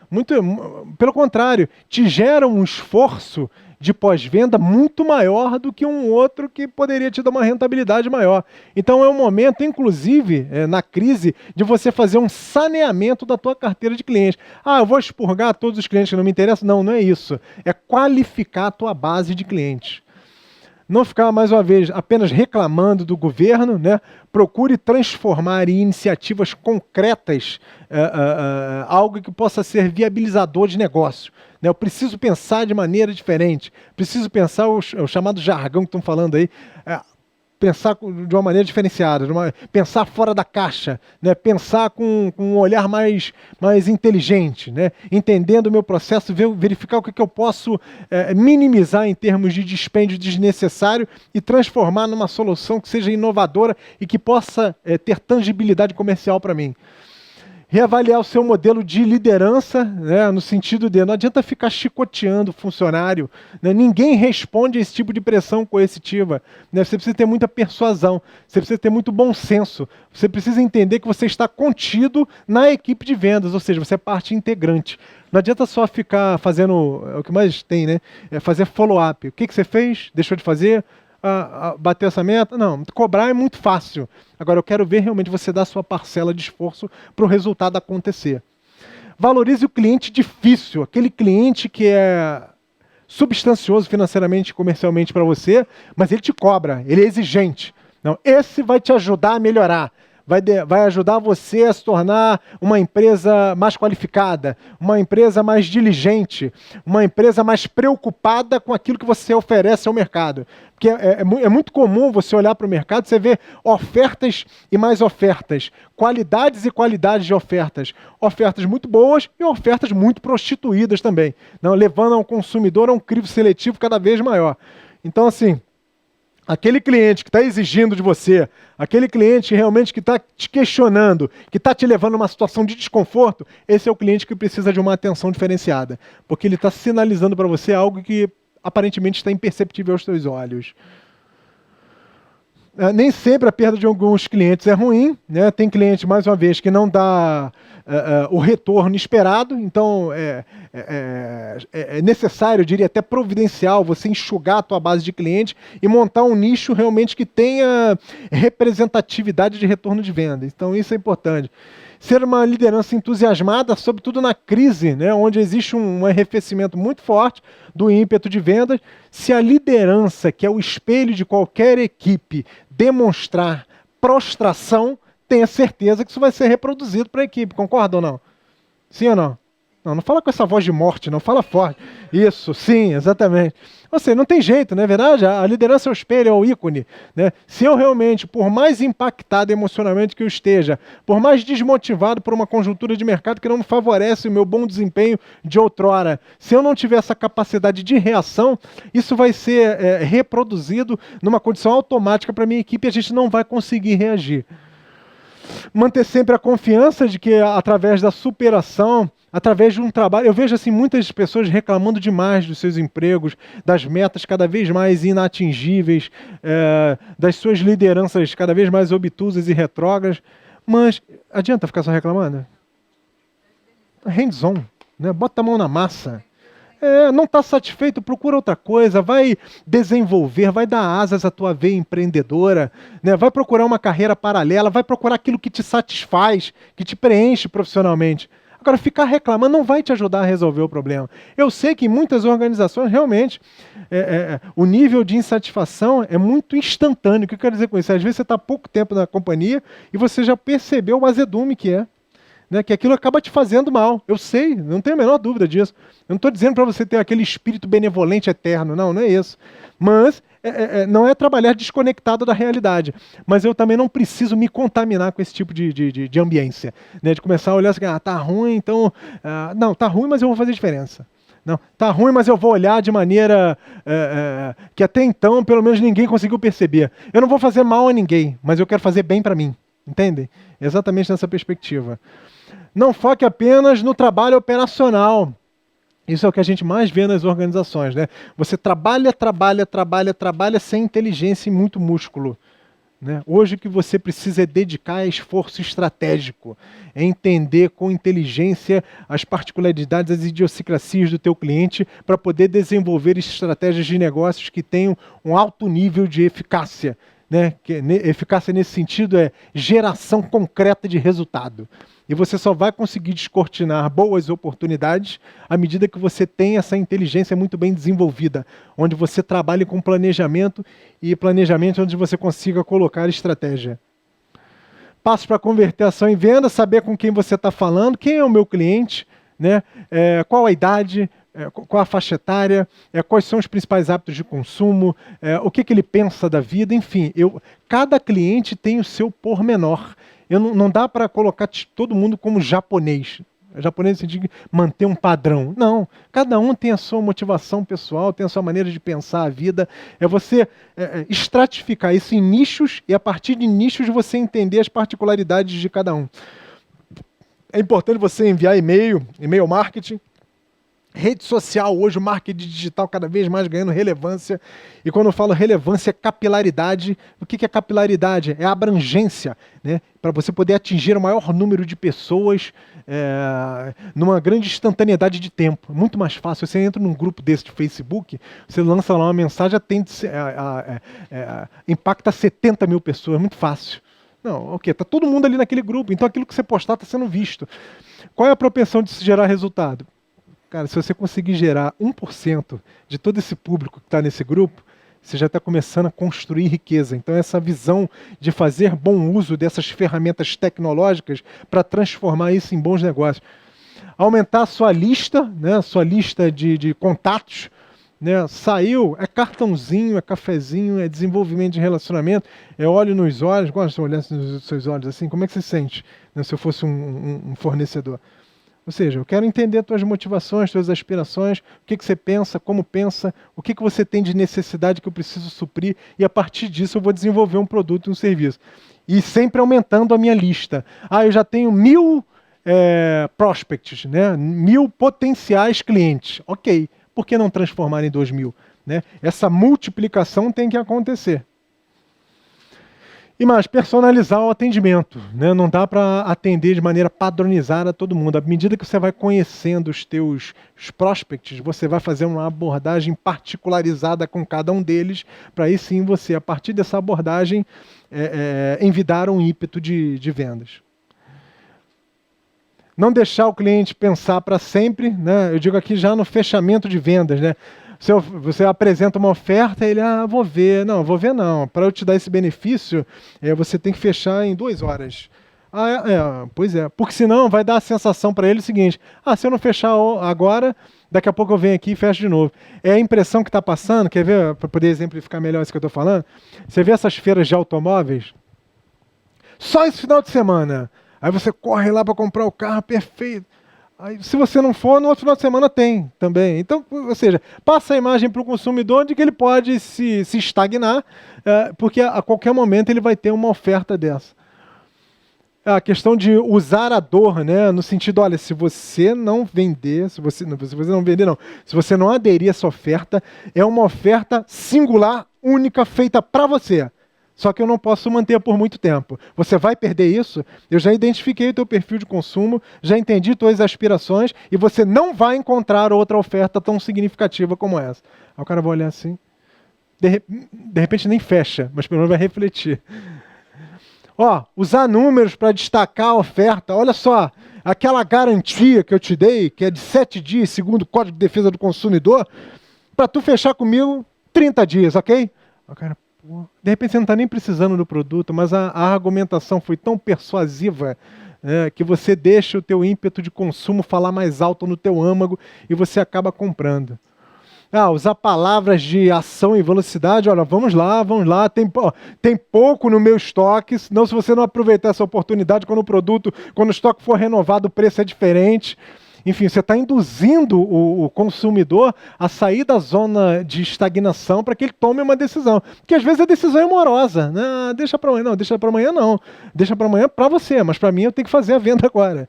A: Pelo contrário, te geram um esforço de pós-venda muito maior do que um outro que poderia te dar uma rentabilidade maior. Então é um momento, inclusive, na crise, de você fazer um saneamento da tua carteira de clientes. Eu vou expurgar todos os clientes que não me interessam? Não, não é isso. É qualificar a tua base de clientes. Não ficar, mais uma vez, apenas reclamando do governo, né? Procure transformar em iniciativas concretas algo que possa ser viabilizador de negócio. Né? Eu preciso pensar de maneira diferente, preciso pensar o chamado jargão que estão falando aí, pensar de uma maneira diferenciada, pensar fora da caixa, né? Pensar com um olhar mais inteligente, né? Entendendo o meu processo, verificar o que eu posso minimizar em termos de dispêndio desnecessário e transformar numa solução que seja inovadora e que possa ter tangibilidade comercial para mim. Reavaliar o seu modelo de liderança, né, no sentido de não adianta ficar chicoteando o funcionário, né, ninguém responde a esse tipo de pressão coercitiva. Né, você precisa ter muita persuasão, você precisa ter muito bom senso, você precisa entender que você está contido na equipe de vendas, ou seja, você é parte integrante. Não adianta só ficar fazendo, o que mais tem, né, fazer follow-up. O que você fez? Deixou de fazer? Bater essa meta? Não, cobrar é muito fácil. Agora eu quero ver realmente você dar a sua parcela de esforço para o resultado acontecer. Valorize o cliente difícil, aquele cliente que é substancioso financeiramente e comercialmente para você, mas ele te cobra, ele é exigente. Não, esse vai te ajudar a melhorar. Vai ajudar você a se tornar uma empresa mais qualificada, uma empresa mais diligente, uma empresa mais preocupada com aquilo que você oferece ao mercado. Porque é muito comum você olhar para o mercado e você ver ofertas e mais ofertas, qualidades e qualidades de ofertas. Ofertas muito boas e ofertas muito prostituídas também, não, levando ao consumidor a um crivo seletivo cada vez maior. Então, assim, aquele cliente que está exigindo de você, aquele cliente realmente que está te questionando, que está te levando a uma situação de desconforto, esse é o cliente que precisa de uma atenção diferenciada, porque ele está sinalizando para você algo que aparentemente está imperceptível aos seus olhos. Nem sempre a perda de alguns clientes é ruim, né? Tem cliente, mais uma vez, que não dá o retorno esperado, então é necessário, eu diria até providencial, você enxugar a tua base de cliente e montar um nicho realmente que tenha representatividade de retorno de venda. Então isso é importante. Ser uma liderança entusiasmada, sobretudo na crise, né, onde existe um arrefecimento muito forte do ímpeto de vendas. Se a liderança, que é o espelho de qualquer equipe, demonstrar prostração, tenha certeza que isso vai ser reproduzido para a equipe. Concorda ou não? Sim ou não? Não fala com essa voz de morte, não fala forte. Isso, sim, exatamente. Ou seja, não tem jeito, não é verdade? A liderança é o espelho, é o ícone. Né? Se eu realmente, por mais impactado emocionalmente que eu esteja, por mais desmotivado por uma conjuntura de mercado que não me favorece o meu bom desempenho de outrora, se eu não tiver essa capacidade de reação, isso vai ser reproduzido numa condição automática para a minha equipe e a gente não vai conseguir reagir. Manter sempre a confiança de que através da superação, através de um trabalho, eu vejo assim muitas pessoas reclamando demais dos seus empregos, das metas cada vez mais inatingíveis, das suas lideranças cada vez mais obtusas e retrógradas, mas adianta ficar só reclamando? Hands-on, né? Bota a mão na massa. Não está satisfeito, procura outra coisa, vai desenvolver, vai dar asas à tua veia empreendedora, né? Vai procurar uma carreira paralela, vai procurar aquilo que te satisfaz, que te preenche profissionalmente. Agora, ficar reclamando não vai te ajudar a resolver o problema. Eu sei que em muitas organizações, realmente, o nível de insatisfação é muito instantâneo. O que eu quero dizer com isso? Às vezes você está há pouco tempo na companhia e você já percebeu o azedume que é. Né, que aquilo acaba te fazendo mal. Eu sei, não tenho a menor dúvida disso. Eu não estou dizendo para você ter aquele espírito benevolente eterno, não é isso. Mas não é trabalhar desconectado da realidade. Mas eu também não preciso me contaminar com esse tipo de ambiência. Né, de começar a olhar assim, tá ruim, então... não, tá ruim, mas eu vou fazer diferença. Não, tá ruim, mas eu vou olhar de maneira que até então, pelo menos, ninguém conseguiu perceber. Eu não vou fazer mal a ninguém, mas eu quero fazer bem para mim. Entendem? Exatamente nessa perspectiva. Não foque apenas no trabalho operacional. Isso é o que a gente mais vê nas organizações, né? Você trabalha sem inteligência e muito músculo. Né? Hoje o que você precisa é dedicar esforço estratégico, é entender com inteligência as particularidades, as idiosincrasias do teu cliente para poder desenvolver estratégias de negócios que tenham um alto nível de eficácia. Né? Eficácia nesse sentido é geração concreta de resultado. E você só vai conseguir descortinar boas oportunidades à medida que você tem essa inteligência muito bem desenvolvida, onde você trabalhe com planejamento e planejamento onde você consiga colocar estratégia. Passos para converter ação em venda, saber com quem você está falando, quem é o meu cliente, né? Qual a idade, qual a faixa etária, quais são os principais hábitos de consumo, o que ele pensa da vida, enfim. Cada cliente tem o seu pormenor. Não dá para colocar todo mundo como japonês. Japonês no sentido de manter um padrão. Não, cada um tem a sua motivação pessoal, tem a sua maneira de pensar a vida. É você estratificar isso em nichos e a partir de nichos você entender as particularidades de cada um. É importante você enviar e-mail marketing. Rede social, hoje o marketing digital cada vez mais ganhando relevância. E quando eu falo relevância, é capilaridade. O que é capilaridade? É abrangência, né? Para você poder atingir o maior número de pessoas numa grande instantaneidade de tempo. Muito mais fácil. Você entra num grupo desse de Facebook, você lança lá uma mensagem, impacta 70 mil pessoas. Muito fácil. Não, ok, está todo mundo ali naquele grupo. Então aquilo que você postar está sendo visto. Qual é a propensão de se gerar resultado? Cara, se você conseguir gerar 1% de todo esse público que está nesse grupo, você já está começando a construir riqueza. Então, essa visão de fazer bom uso dessas ferramentas tecnológicas para transformar isso em bons negócios. Aumentar a sua lista, né, sua lista de contatos. Né, saiu, é cartãozinho, é cafezinho, é desenvolvimento de relacionamento, é olho nos olhos. Gosta de olhar nos seus olhos assim? Como é que você sente, né, se eu fosse um fornecedor? Ou seja, eu quero entender tuas motivações, tuas aspirações, o que você pensa, como pensa, o que você tem de necessidade que eu preciso suprir, e a partir disso eu vou desenvolver um produto e um serviço. E sempre aumentando a minha lista. Eu já tenho 1000 prospects, né? 1000 potenciais clientes. Ok. Por que não transformar em 2000? Né? Essa multiplicação tem que acontecer. E mais, personalizar o atendimento. Né? Não dá para atender de maneira padronizada a todo mundo. À medida que você vai conhecendo os teus prospects, você vai fazer uma abordagem particularizada com cada um deles, para aí sim você, a partir dessa abordagem, envidar um ímpeto de vendas. Não deixar o cliente pensar para sempre, né? Eu digo aqui já no fechamento de vendas, né? Você apresenta uma oferta, ele, vou ver. Não, vou ver não. Para eu te dar esse benefício, você tem que fechar em 2 horas. Pois é. Porque senão vai dar a sensação para ele o seguinte, se eu não fechar agora, daqui a pouco eu venho aqui e fecho de novo. É a impressão que está passando, quer ver, para poder exemplificar melhor isso que eu estou falando? Você vê essas feiras de automóveis? Só esse final de semana. Aí você corre lá para comprar o carro, perfeito. Aí, se você não for, no outro final de semana tem também. Então, ou seja, passa a imagem para o consumidor de que ele pode se estagnar, porque a qualquer momento ele vai ter uma oferta dessa. A questão de usar a dor, né, no sentido, olha, se você não vender, se você não aderir a essa oferta, é uma oferta singular, única, feita para você. Só que eu não posso manter por muito tempo. Você vai perder isso? Eu já identifiquei o teu perfil de consumo, já entendi tuas aspirações e você não vai encontrar outra oferta tão significativa como essa. Aí o cara vai olhar assim, de repente nem fecha, mas pelo menos vai refletir. Usar números para destacar a oferta. Olha só, aquela garantia que eu te dei, que é de 7 dias, segundo o Código de Defesa do Consumidor, para tu fechar comigo 30 dias, ok? O cara, de repente você não está nem precisando do produto, mas a argumentação foi tão persuasiva que você deixa o teu ímpeto de consumo falar mais alto no teu âmago e você acaba comprando. Usar palavras de ação e velocidade, olha, vamos lá, tem pouco no meu estoque, senão se você não aproveitar essa oportunidade, quando o estoque for renovado, o preço é diferente. Enfim, você está induzindo o consumidor a sair da zona de estagnação para que ele tome uma decisão. Porque às vezes a decisão é morosa. Né? Deixa para amanhã. Não, deixa para amanhã não. Deixa para amanhã para você, mas para mim eu tenho que fazer a venda agora.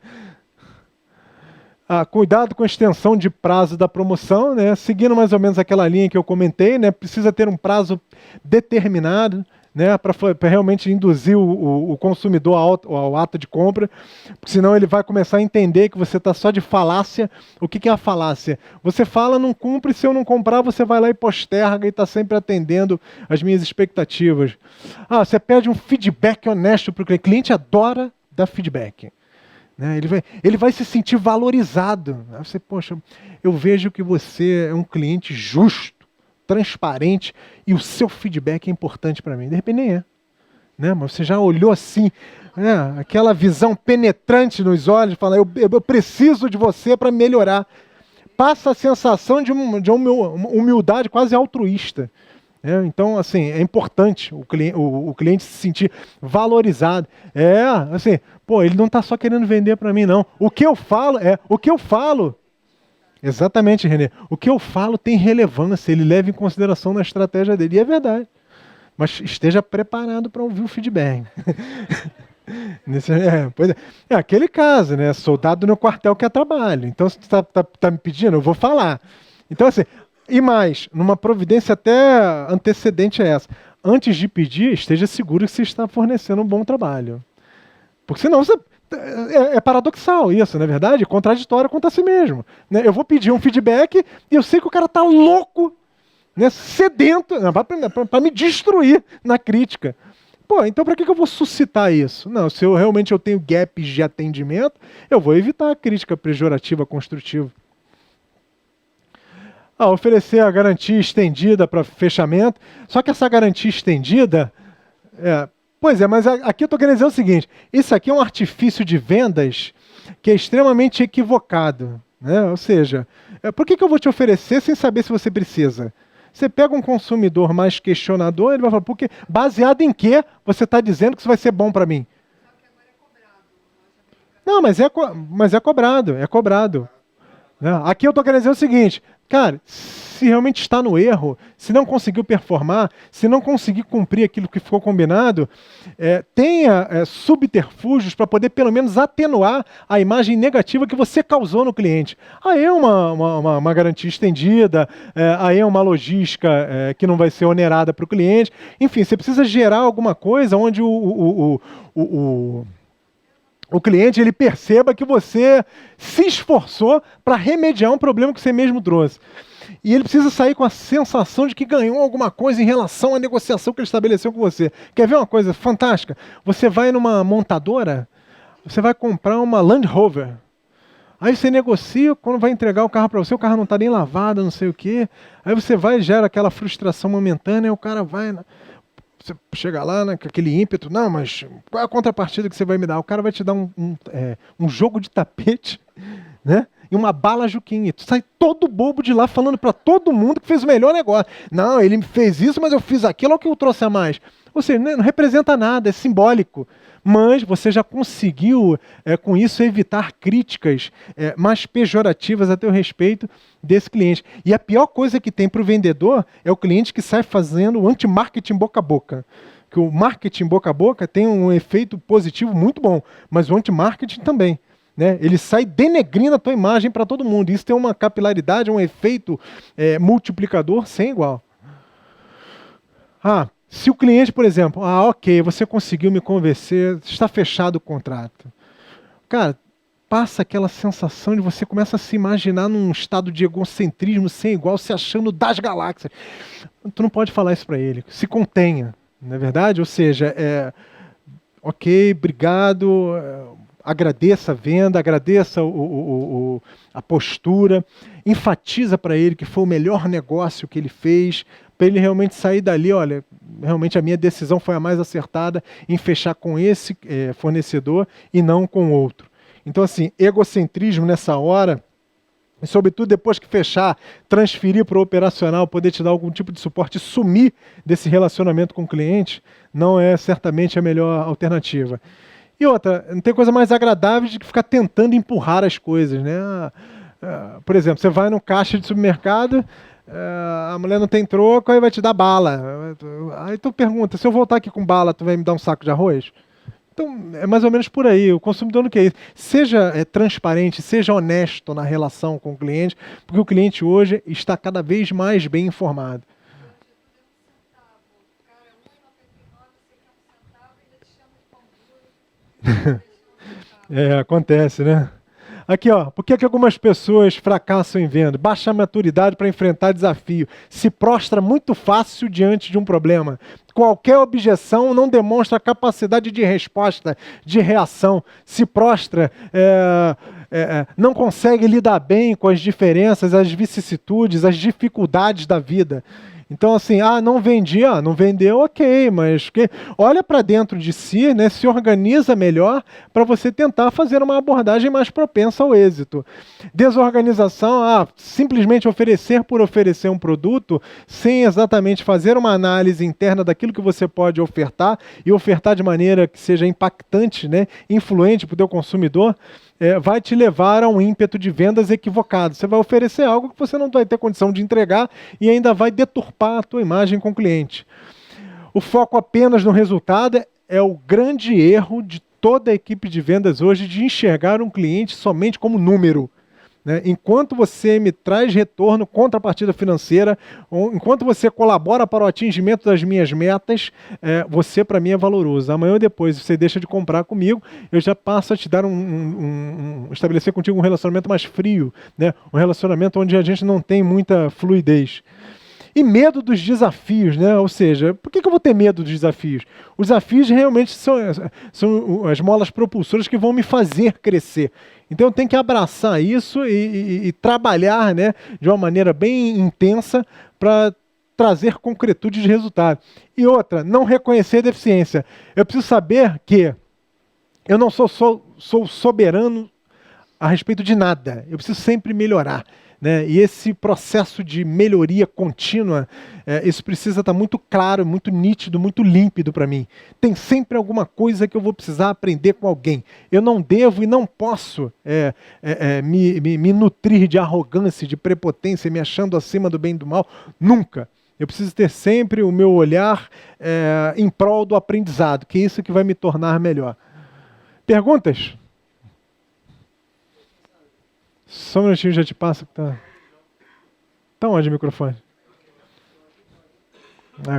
A: Cuidado com a extensão de prazo da promoção, né? Seguindo mais ou menos aquela linha que eu comentei, né? Precisa ter um prazo determinado, né, para realmente induzir o consumidor ao ato de compra, porque senão ele vai começar a entender que você está só de falácia. O que é a falácia? Você fala, não cumpre, se eu não comprar, você vai lá e posterga e está sempre atendendo as minhas expectativas. Você pede um feedback honesto para o cliente. O cliente adora dar feedback. Né? Ele vai se sentir valorizado. Você, poxa, eu vejo que você é um cliente justo, transparente, e o seu feedback é importante para mim. De repente nem é. Né? Mas você já olhou assim, né? Aquela visão penetrante nos olhos, fala, eu preciso de você para melhorar. Passa a sensação de uma humildade quase altruísta. Né? Então, assim, é importante o cliente se sentir valorizado. Assim, ele não está só querendo vender para mim, não. O que eu falo. Exatamente, Renê. O que eu falo tem relevância, ele leva em consideração na estratégia dele. E é verdade. Mas esteja preparado para ouvir o feedback. Pois é aquele caso, né? Soldado no quartel quer trabalho. Então, se você tá me pedindo, eu vou falar. Então, assim, e mais, numa providência até antecedente a essa. Antes de pedir, esteja seguro que você está fornecendo um bom trabalho. Porque senão você... É paradoxal isso, não é verdade? Contraditório contra si mesmo. Né? Eu vou pedir um feedback e eu sei que o cara está louco, né, sedento, para me destruir na crítica. Então para que eu vou suscitar isso? Não, se eu realmente tenho gaps de atendimento, eu vou evitar a crítica pejorativa construtiva. Oferecer a garantia estendida para fechamento. Só que essa garantia estendida, pois é, mas aqui eu estou querendo dizer o seguinte: isso aqui é um artifício de vendas que é extremamente equivocado, né? Ou seja, por que eu vou te oferecer sem saber se você precisa? Você pega um consumidor mais questionador, ele vai falar, porque baseado em que você está dizendo que isso vai ser bom para mim? Não, mas é cobrado, é cobrado. Né? Aqui eu estou querendo dizer o seguinte, cara, se realmente está no erro, se não conseguiu performar, se não conseguir cumprir aquilo que ficou combinado, tenha subterfúgios para poder pelo menos atenuar a imagem negativa que você causou no cliente. Aí é uma garantia estendida, aí é uma logística que não vai ser onerada para o cliente. Enfim, você precisa gerar alguma coisa onde o cliente ele perceba que você se esforçou para remediar um problema que você mesmo trouxe. E ele precisa sair com a sensação de que ganhou alguma coisa em relação à negociação que ele estabeleceu com você. Quer ver uma coisa fantástica? Você vai numa montadora, você vai comprar uma Land Rover. Aí você negocia, quando vai entregar o carro para você, o carro não está nem lavado, não sei o quê. Aí você vai e gera aquela frustração momentânea, o cara vai... Você chega lá, né, com aquele ímpeto, não, mas qual é a contrapartida que você vai me dar? O cara vai te dar um jogo de tapete, né? E uma bala Juquinha. Tu sai todo bobo de lá falando para todo mundo que fez o melhor negócio. Não, ele fez isso, mas eu fiz aquilo, olha o que eu trouxe a mais. Ou seja, não representa nada, é simbólico. Mas você já conseguiu, com isso, evitar críticas mais pejorativas a teu respeito desse cliente. E a pior coisa que tem para o vendedor é o cliente que sai fazendo o anti-marketing boca a boca. Que o marketing boca a boca tem um efeito positivo muito bom, mas o anti-marketing também. Né? Ele sai denegrindo a tua imagem para todo mundo. Isso tem uma capilaridade, um efeito multiplicador sem igual. Se o cliente, por exemplo, ok, você conseguiu me convencer, está fechado o contrato. Cara, passa aquela sensação de você começa a se imaginar num estado de egocentrismo sem igual, se achando das galáxias. Tu não pode falar isso para ele. Se contenha, não é verdade? Ou seja, ok, obrigado, agradeça a venda, agradeça a postura, enfatiza para ele que foi o melhor negócio que ele fez, para ele realmente sair dali, olha, realmente a minha decisão foi a mais acertada em fechar com esse fornecedor e não com outro. Então, assim, egocentrismo nessa hora, e sobretudo depois que fechar, transferir para o operacional, poder te dar algum tipo de suporte e sumir desse relacionamento com o cliente, não é certamente a melhor alternativa. E outra, não tem coisa mais agradável de que ficar tentando empurrar as coisas, né? Por exemplo, você vai no caixa de supermercado, a mulher não tem troco, aí vai te dar bala. Aí tu pergunta, se eu voltar aqui com bala, tu vai me dar um saco de arroz? Então, é mais ou menos por aí. O consumidor não quer isso. Seja transparente, seja honesto na relação com o cliente, porque o cliente hoje está cada vez mais bem informado. Acontece, né? Aqui, ó, por que algumas pessoas fracassam em venda? Baixa maturidade para enfrentar desafio. Se prostra muito fácil diante de um problema. Qualquer objeção não demonstra capacidade de resposta, de reação. Se prostra, não consegue lidar bem com as diferenças, as vicissitudes, as dificuldades da vida. Então, assim, não vendi, não vendeu, ok, mas olha para dentro de si, né, se organiza melhor para você tentar fazer uma abordagem mais propensa ao êxito. Desorganização, simplesmente oferecer por oferecer um produto, sem exatamente fazer uma análise interna daquilo que você pode ofertar e ofertar de maneira que seja impactante, né, influente para o teu consumidor, vai te levar a um ímpeto de vendas equivocado. Você vai oferecer algo que você não vai ter condição de entregar e ainda vai deturpar a tua imagem com o cliente. O foco apenas no resultado é o grande erro de toda a equipe de vendas hoje, de enxergar um cliente somente como número. Né? Enquanto você me traz retorno, contrapartida financeira, enquanto você colabora para o atingimento das minhas metas, você para mim é valoroso. Amanhã ou depois você deixa de comprar comigo, eu já passo a te dar estabelecer contigo um relacionamento mais frio, né? Um relacionamento onde a gente não tem muita fluidez. E medo dos desafios, né? Ou seja, por que eu vou ter medo dos desafios? Os desafios realmente são as molas propulsoras que vão me fazer crescer. Então eu tenho que abraçar isso e trabalhar, né, de uma maneira bem intensa para trazer concretude de resultado. E outra, não reconhecer deficiência. Eu preciso saber que eu não sou soberano a respeito de nada. Eu preciso sempre melhorar. Né? E esse processo de melhoria contínua, isso precisa estar muito claro, muito nítido, muito límpido para mim. Tem sempre alguma coisa que eu vou precisar aprender com alguém. Eu não devo e não posso me nutrir de arrogância, de prepotência, me achando acima do bem e do mal. Nunca. Eu preciso ter sempre o meu olhar em prol do aprendizado, que é isso que vai me tornar melhor. Perguntas? Só um minutinho, já te passo. Tá onde o microfone?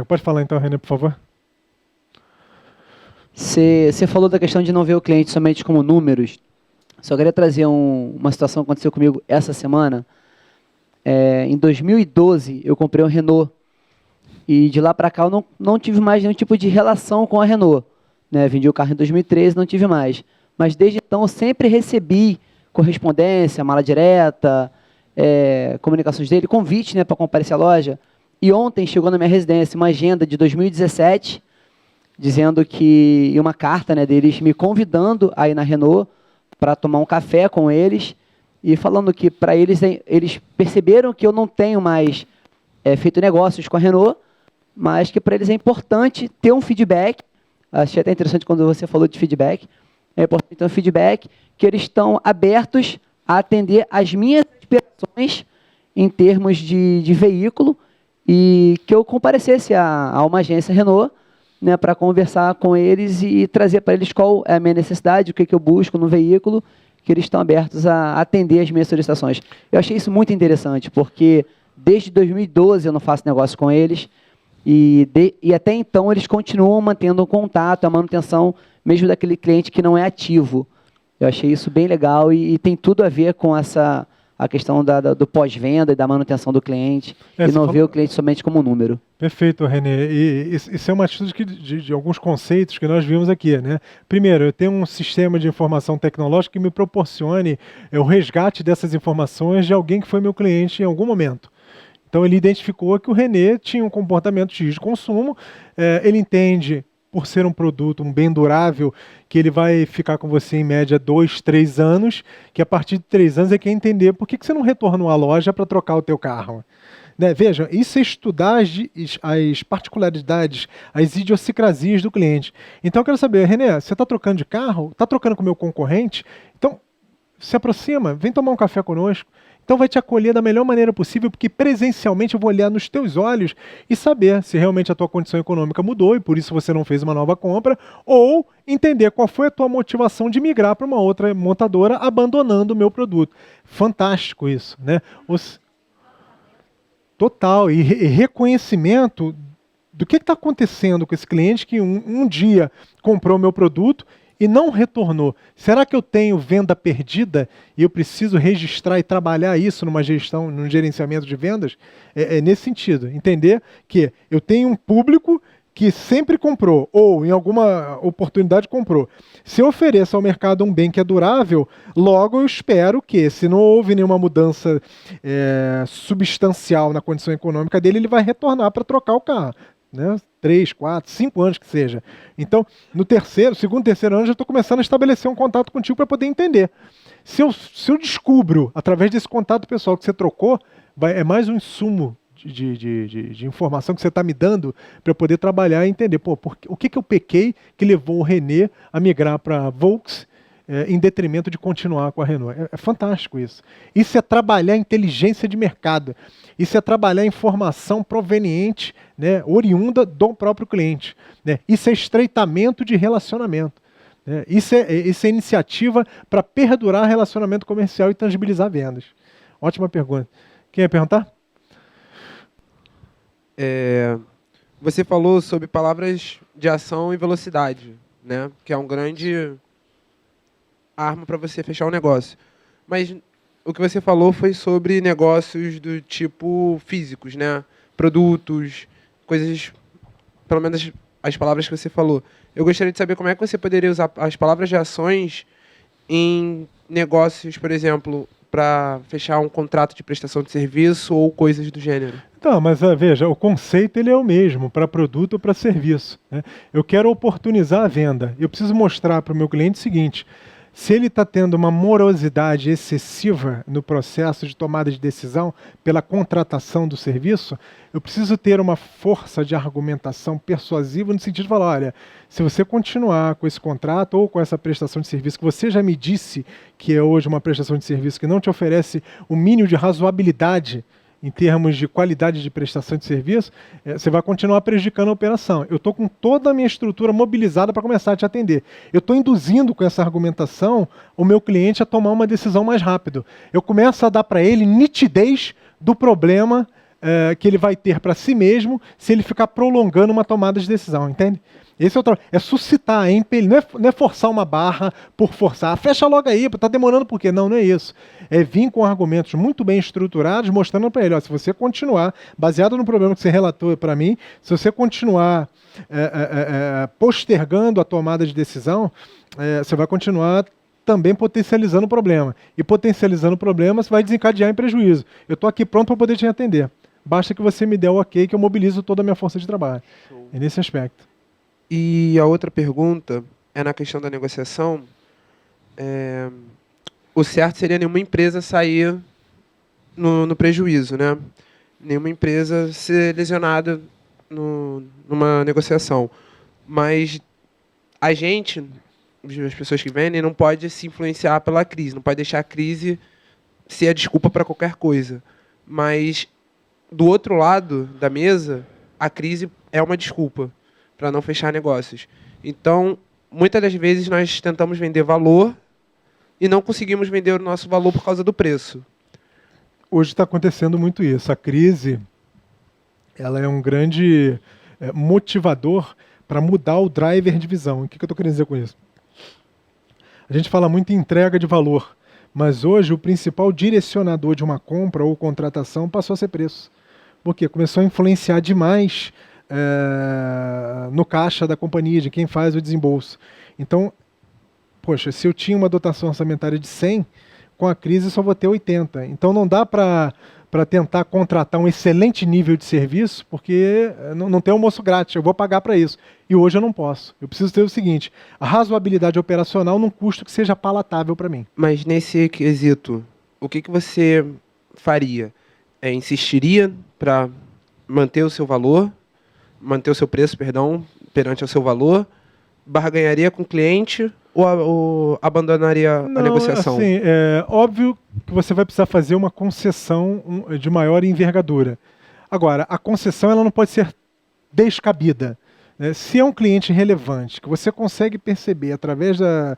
A: Pode falar então, René, por favor.
B: Você falou da questão de não ver o cliente somente como números. Só queria trazer uma situação que aconteceu comigo essa semana. Em 2012, eu comprei um Renault. E de lá para cá, eu não tive mais nenhum tipo de relação com a Renault. Né? Vendi o carro em 2013, não tive mais. Mas desde então, eu sempre recebi correspondência, mala direta, comunicações dele, convite, né, para comparecer à loja. E ontem chegou na minha residência uma agenda de 2017, dizendo que uma carta, né, deles me convidando a ir na Renault para tomar um café com eles e falando que para eles perceberam que eu não tenho mais feito negócios com a Renault, mas que para eles é importante ter um feedback. Achei até interessante quando você falou de feedback. É importante ter um feedback, que eles estão abertos a atender as minhas aspirações em termos de veículo e que eu comparecesse a uma agência Renault, né, para conversar com eles e trazer para eles qual é a minha necessidade, o que eu busco no veículo, que eles estão abertos a atender as minhas solicitações. Eu achei isso muito interessante, porque desde 2012 eu não faço negócio com eles e até então eles continuam mantendo um contato, a manutenção, mesmo daquele cliente que não é ativo. Eu achei isso bem legal e tem tudo a ver com a questão do pós-venda e da manutenção do cliente, e não ver o cliente somente como um número.
A: Perfeito, René. E isso é uma atitude de alguns conceitos que nós vimos aqui, né? Primeiro, eu tenho um sistema de informação tecnológica que me proporcione o resgate dessas informações de alguém que foi meu cliente em algum momento. Então ele identificou que o René tinha um comportamento X de consumo, ele entende, por ser um produto, um bem durável, que ele vai ficar com você em média 2, 3 anos, que a partir de 3 anos ele quer entender por que você não retornou à loja para trocar o teu carro. Né? Veja, isso é estudar as particularidades, as idiosincrasias do cliente. Então eu quero saber, René, você está trocando de carro? Está trocando com o meu concorrente? Então se aproxima, vem tomar um café conosco. Então vai te acolher da melhor maneira possível, porque presencialmente eu vou olhar nos teus olhos e saber se realmente a tua condição econômica mudou e por isso você não fez uma nova compra, ou entender qual foi a tua motivação de migrar para uma outra montadora abandonando o meu produto. Fantástico isso, né? Total, e reconhecimento do que está acontecendo com esse cliente que um dia comprou o meu produto e não retornou. Será que eu tenho venda perdida e eu preciso registrar e trabalhar isso numa gestão, num gerenciamento de vendas? É nesse sentido, entender que eu tenho um público que sempre comprou, ou em alguma oportunidade comprou. Se eu ofereço ao mercado um bem que é durável, logo eu espero que, se não houve nenhuma mudança substancial na condição econômica dele, ele vai retornar para trocar o carro. Né? 3, 4, 5 anos que seja. Então, no segundo, terceiro ano, já estou começando a estabelecer um contato contigo para poder entender. Se eu descubro, através desse contato pessoal que você trocou, é mais um insumo de informação que você está me dando para eu poder trabalhar e entender, o que eu pequei que levou o René a migrar para a Volks em detrimento de continuar com a Renault. É fantástico isso. Isso é trabalhar inteligência de mercado. Isso é trabalhar informação proveniente, né, oriunda do próprio cliente. Né? Isso é estreitamento de relacionamento. Né? Isso é iniciativa para perdurar relacionamento comercial e tangibilizar vendas. Ótima pergunta. Quem ia perguntar?
C: Você falou sobre palavras de ação e velocidade, né? Que é um grande arma para você fechar um negócio. Mas o que você falou foi sobre negócios do tipo físicos, né? produtos, coisas, pelo menos as palavras que você falou. Eu gostaria de saber como é que você poderia usar as palavras de ações em negócios, por exemplo, para fechar um contrato de prestação de serviço ou coisas do gênero.
A: Então, mas veja, o conceito ele é o mesmo para produto ou para serviço, né? Eu quero oportunizar a venda. Eu preciso mostrar para o meu cliente o seguinte: se ele está tendo uma morosidade excessiva no processo de tomada de decisão pela contratação do serviço, eu preciso ter uma força de argumentação persuasiva no sentido de falar, olha, se você continuar com esse contrato ou com essa prestação de serviço que você já me disse que é hoje uma prestação de serviço que não te oferece o mínimo de razoabilidade em termos de qualidade de prestação de serviço, você vai continuar prejudicando a operação. Eu estou com toda a minha estrutura mobilizada para começar a te atender. Eu estou induzindo com essa argumentação o meu cliente a tomar uma decisão mais rápido. Eu começo a dar para ele nitidez do problema que ele vai ter para si mesmo se ele ficar prolongando uma tomada de decisão, entende? Esse é suscitar, é impelir, não é forçar uma barra por forçar. Fecha logo aí, está demorando por quê? Não é isso. É vir com argumentos muito bem estruturados, mostrando para ele, ó, se você continuar, baseado no problema que você relatou para mim, se você continuar postergando a tomada de decisão, você vai continuar também potencializando o problema. E potencializando o problema, você vai desencadear em prejuízo. Eu estou aqui pronto para poder te atender. Basta que você me dê o ok, que eu mobilizo toda a minha força de trabalho. É nesse aspecto.
C: E a outra pergunta é na questão da negociação. O certo seria nenhuma empresa sair no prejuízo, né? Nenhuma empresa ser lesionada numa negociação. Mas a gente, as pessoas que vendem, não pode se influenciar pela crise, não pode deixar a crise ser a desculpa para qualquer coisa. Mas, do outro lado da mesa, a crise é uma desculpa para não fechar negócios. Então, muitas das vezes nós tentamos vender valor e não conseguimos vender o nosso valor por causa do preço.
A: Hoje está acontecendo muito isso. A crise, ela é um grande motivador para mudar o driver de visão. O que eu estou querendo dizer com isso? A gente fala muito em entrega de valor, mas hoje o principal direcionador de uma compra ou contratação passou a ser preço. Por quê? Começou a influenciar demais no caixa da companhia, de quem faz o desembolso. Então, poxa, se eu tinha uma dotação orçamentária de 100, com a crise só vou ter 80. Então não dá para tentar contratar um excelente nível de serviço, porque não tem almoço grátis, eu vou pagar para isso. E hoje eu não posso. Eu preciso ter o seguinte, a razoabilidade operacional num custo que seja palatável para mim.
C: Mas nesse quesito, o que você faria? Insistiria para manter o seu valor, manter o seu preço, perante o seu valor, barganharia com o cliente ou abandonaria a negociação?
A: Assim, é óbvio que você vai precisar fazer uma concessão de maior envergadura. Agora, a concessão ela não pode ser descabida. Se é um cliente relevante, que você consegue perceber através da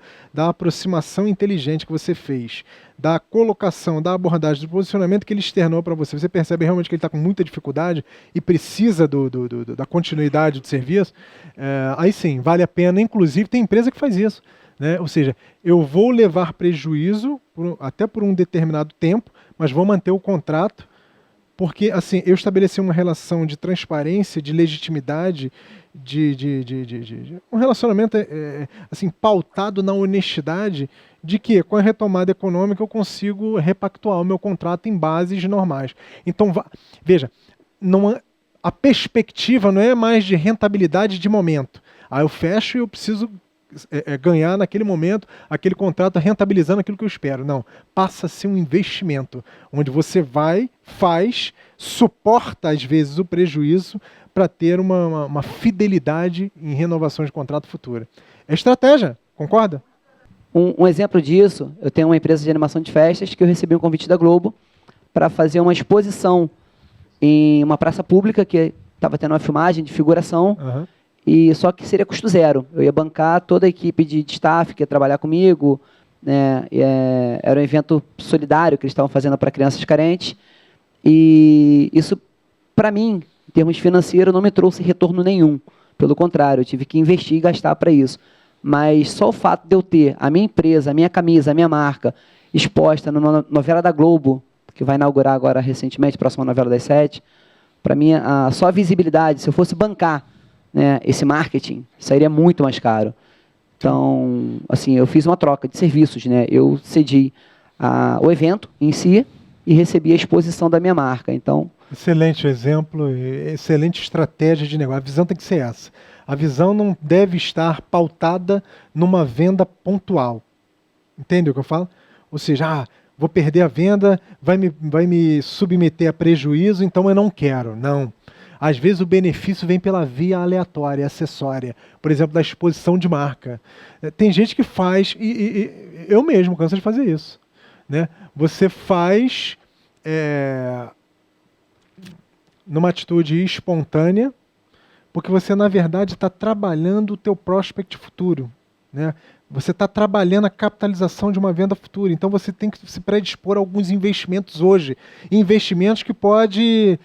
A: aproximação inteligente que você fez, da colocação, da abordagem, do posicionamento que ele externou para você, você percebe realmente que ele está com muita dificuldade e precisa da continuidade do serviço, aí sim, vale a pena. Inclusive, tem empresa que faz isso. Ou seja, eu vou levar prejuízo até por um determinado tempo, mas vou manter o contrato, porque assim, eu estabeleci uma relação de transparência, de legitimidade, um relacionamento assim, pautado na honestidade, de que com a retomada econômica eu consigo repactuar o meu contrato em bases normais. Então, veja, a perspectiva não é mais de rentabilidade de momento. Eu fecho e eu preciso ganhar naquele momento aquele contrato rentabilizando aquilo que eu espero. Não, passa a ser um investimento, onde você faz, suporta às vezes o prejuízo para ter uma fidelidade em renovação de contrato futura. É estratégia, concorda?
B: Um exemplo disso, eu tenho uma empresa de animação de festas que eu recebi um convite da Globo para fazer uma exposição em uma praça pública que estava tendo uma filmagem de figuração.
A: Uhum.
B: E só que seria custo zero. Eu ia bancar toda a equipe de staff que ia trabalhar comigo. Era um evento solidário que eles estavam fazendo para crianças carentes. E isso, para mim, em termos financeiros, não me trouxe retorno nenhum. Pelo contrário, eu tive que investir e gastar para isso. Mas só o fato de eu ter a minha empresa, a minha camisa, a minha marca exposta numa novela da Globo, que vai inaugurar agora recentemente, próxima novela das 7, Para mim, só a visibilidade, se eu fosse bancar, né, esse marketing, sairia muito mais caro. Então, assim, eu fiz uma troca de serviços, né? Eu cedi o evento em si e recebi a exposição da minha marca. Então,
A: excelente exemplo, excelente estratégia de negócio. A visão tem que ser essa. A visão não deve estar pautada numa venda pontual. Entende o que eu falo? Ou seja, vou perder a venda, vai me submeter a prejuízo, então eu não quero. Não. Às vezes o benefício vem pela via aleatória, acessória. Por exemplo, da exposição de marca. Tem gente que faz, e eu mesmo canso de fazer isso. Né? Você faz numa atitude espontânea, porque você, na verdade, está trabalhando o teu prospect futuro. Né? Você está trabalhando a capitalização de uma venda futura. Então você tem que se predispor a alguns investimentos hoje. Investimentos que podem,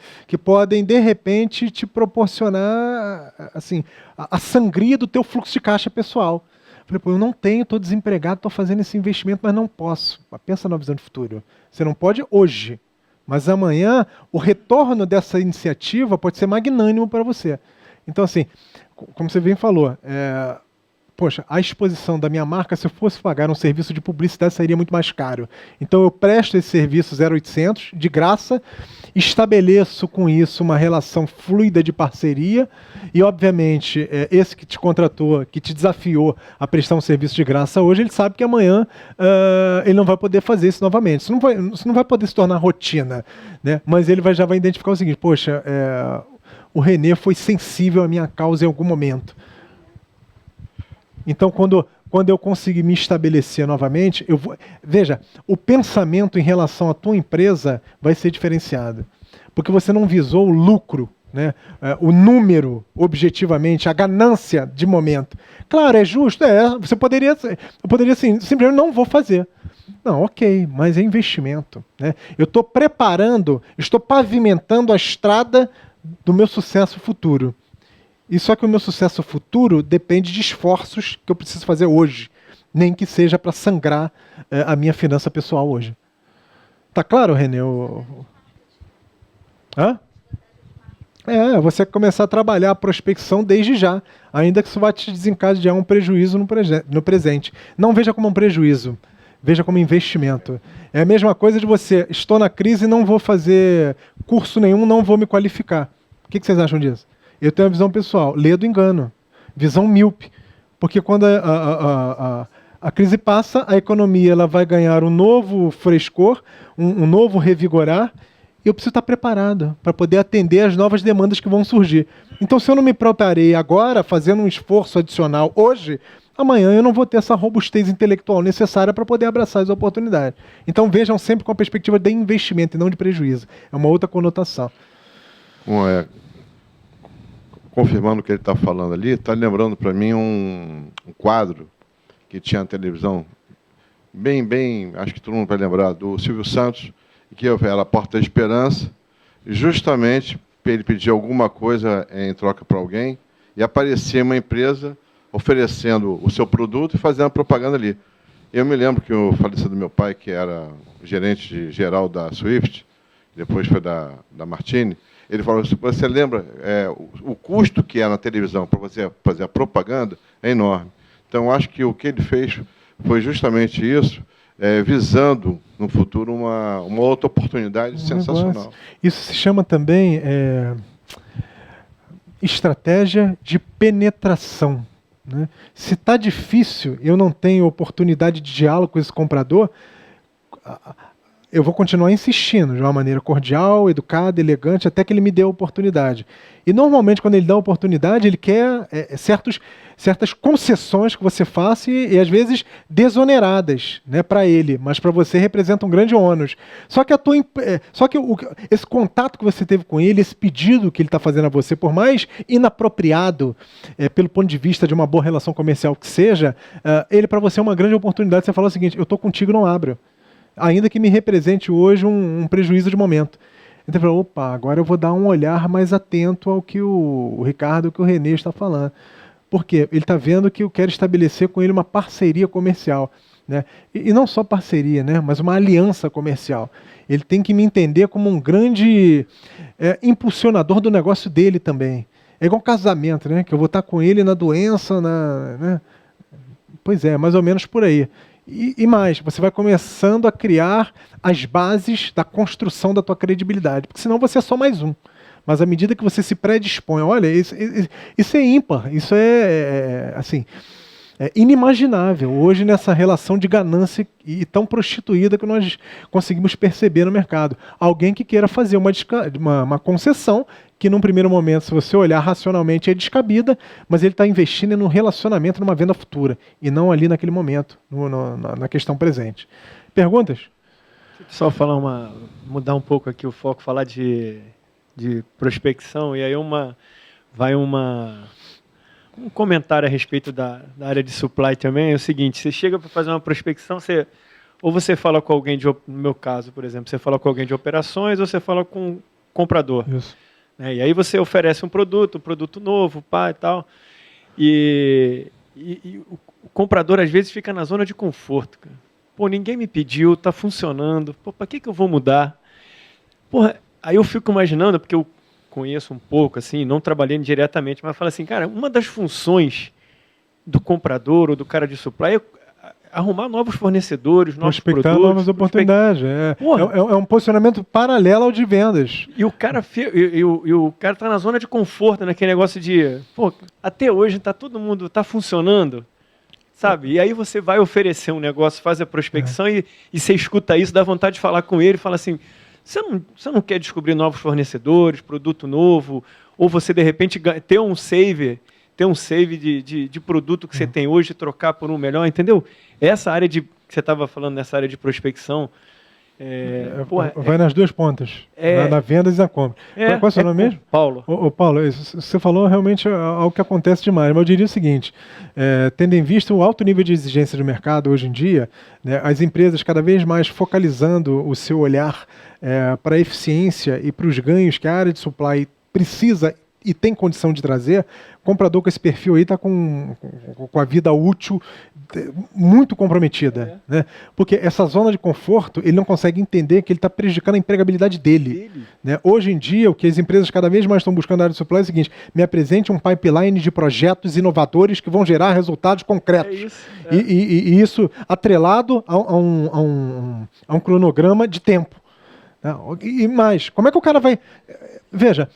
A: de repente, te proporcionar assim, a sangria do teu fluxo de caixa pessoal. Falei, eu não tenho, estou desempregado, estou fazendo esse investimento, mas não posso. Mas pensa na visão de futuro. Você não pode hoje, mas amanhã o retorno dessa iniciativa pode ser magnânimo para você. Então, assim, como você bem falou, poxa, a exposição da minha marca, se eu fosse pagar um serviço de publicidade, seria muito mais caro. Então eu presto esse serviço 0800, de graça, estabeleço com isso uma relação fluida de parceria e, obviamente, esse que te contratou, que te desafiou a prestar um serviço de graça hoje, ele sabe que amanhã ele não vai poder fazer isso novamente. Isso não vai poder se tornar rotina, né? Mas ele já vai identificar o seguinte, poxa, o René foi sensível à minha causa em algum momento. Então, quando eu conseguir me estabelecer novamente, veja, o pensamento em relação à tua empresa vai ser diferenciado. Porque você não visou o lucro, né? O número, objetivamente, a ganância de momento. Claro, é justo, eu poderia assim, simplesmente não vou fazer. Não, ok, mas é investimento. Né? Eu estou estou pavimentando a estrada do meu sucesso futuro. E só que o meu sucesso futuro depende de esforços que eu preciso fazer hoje, nem que seja para sangrar a minha finança pessoal hoje. Tá claro, René? Hã? Você começar a trabalhar a prospecção desde já, ainda que isso vá te desencadear um prejuízo no presente. Não veja como um prejuízo, veja como investimento. É a mesma coisa de você, estou na crise e não vou fazer curso nenhum, não vou me qualificar. O que vocês acham disso? Eu tenho uma visão pessoal, lê do engano, visão míope. Porque quando a crise passa, a economia ela vai ganhar um novo frescor, um novo revigorar, e eu preciso estar preparado para poder atender as novas demandas que vão surgir. Então, se eu não me preparei agora, fazendo um esforço adicional hoje, amanhã eu não vou ter essa robustez intelectual necessária para poder abraçar as oportunidades. Então, vejam sempre com a perspectiva de investimento e não de prejuízo. É uma outra conotação.
D: Confirmando o que ele está falando ali, está lembrando para mim um quadro que tinha na televisão, bem, acho que todo mundo vai lembrar, do Silvio Santos, que era a Porta da Esperança, justamente para ele pedir alguma coisa em troca para alguém, e aparecia uma empresa oferecendo o seu produto e fazendo propaganda ali. Eu me lembro que o falecido meu pai, que era gerente geral da Swift, depois foi da Martini, ele falou assim, você lembra, o custo que é na televisão para você fazer a propaganda é enorme. Então, acho que o que ele fez foi justamente isso, visando, no futuro, uma outra oportunidade sensacional.
A: Isso se chama também estratégia de penetração. Né? Se está difícil, eu não tenho oportunidade de diálogo com esse comprador, eu vou continuar insistindo de uma maneira cordial, educada, elegante, até que ele me dê a oportunidade. E normalmente, quando ele dá a oportunidade, ele quer certas concessões que você faça e às vezes desoneradas, né, para ele, mas para você representa um grande ônus. Só que, esse contato que você teve com ele, esse pedido que ele está fazendo a você, por mais inapropriado pelo ponto de vista de uma boa relação comercial que seja, ele para você é uma grande oportunidade. Você fala o seguinte, eu estou contigo, não abro. Ainda que me represente hoje um prejuízo de momento. Então, eu falo, opa, agora eu vou dar um olhar mais atento ao que o Ricardo, ao que o René está falando. Por quê? Ele está vendo que eu quero estabelecer com ele uma parceria comercial. Né? E não só parceria, né? Mas uma aliança comercial. Ele tem que me entender como um grande impulsionador do negócio dele também. É igual casamento, né? Que eu vou estar com ele na doença, né? Pois é, mais ou menos por aí. E mais, você vai começando a criar as bases da construção da tua credibilidade, porque senão você é só mais um. Mas à medida que você se predispõe, olha, isso é ímpar, isso assim, é inimaginável hoje nessa relação de ganância e tão prostituída que nós conseguimos perceber no mercado. Alguém que queira fazer uma concessão que num primeiro momento, se você olhar racionalmente, é descabida, mas ele está investindo num relacionamento, numa venda futura, e não ali naquele momento, na questão presente. Perguntas?
E: Só mudar um pouco aqui o foco, falar de prospecção, e aí um comentário a respeito da área de supply também é o seguinte: você chega para fazer uma prospecção, ou você fala com alguém, no meu caso, por exemplo, você fala com alguém de operações, ou você fala com um comprador.
A: Isso.
E: E aí você oferece um produto novo, e tal, e o comprador às vezes fica na zona de conforto. Cara. Pô, ninguém me pediu, está funcionando, pô, para que eu vou mudar? Porra, aí eu fico imaginando, porque eu conheço um pouco, assim, não trabalhei diretamente, mas falo assim, cara, uma das funções do comprador ou do cara de supply é arrumar novos fornecedores, novos produtos.
A: Novas oportunidades. É um posicionamento paralelo ao de vendas.
E: E o cara está na zona de conforto, naquele negócio de, pô, até hoje todo mundo está funcionando, sabe? E aí você vai oferecer um negócio, faz a prospecção e você escuta isso, dá vontade de falar com ele, fala assim, você não quer descobrir novos fornecedores, produto novo, ou você de repente ter um save de produto que você tem hoje e trocar por um melhor, entendeu? Essa área que você estava falando, nessa área de prospecção,
A: vai nas duas pontas, na vendas e na compra. Qual é o seu nome mesmo?
E: Paulo.
A: Paulo, você falou realmente algo que acontece demais, mas eu diria o seguinte, tendo em vista o alto nível de exigência do mercado hoje em dia, né, as empresas cada vez mais focalizando o seu olhar para a eficiência e para os ganhos que a área de supply precisa e tem condição de trazer, comprador com esse perfil aí está com a vida útil muito comprometida. Né? Porque essa zona de conforto, ele não consegue entender que ele está prejudicando a empregabilidade dele. Né? Hoje em dia, o que as empresas cada vez mais estão buscando na área de supply é o seguinte: me apresente um pipeline de projetos inovadores que vão gerar resultados concretos. E isso atrelado a um cronograma de tempo. Né? E mais, como é que o cara vai... Veja,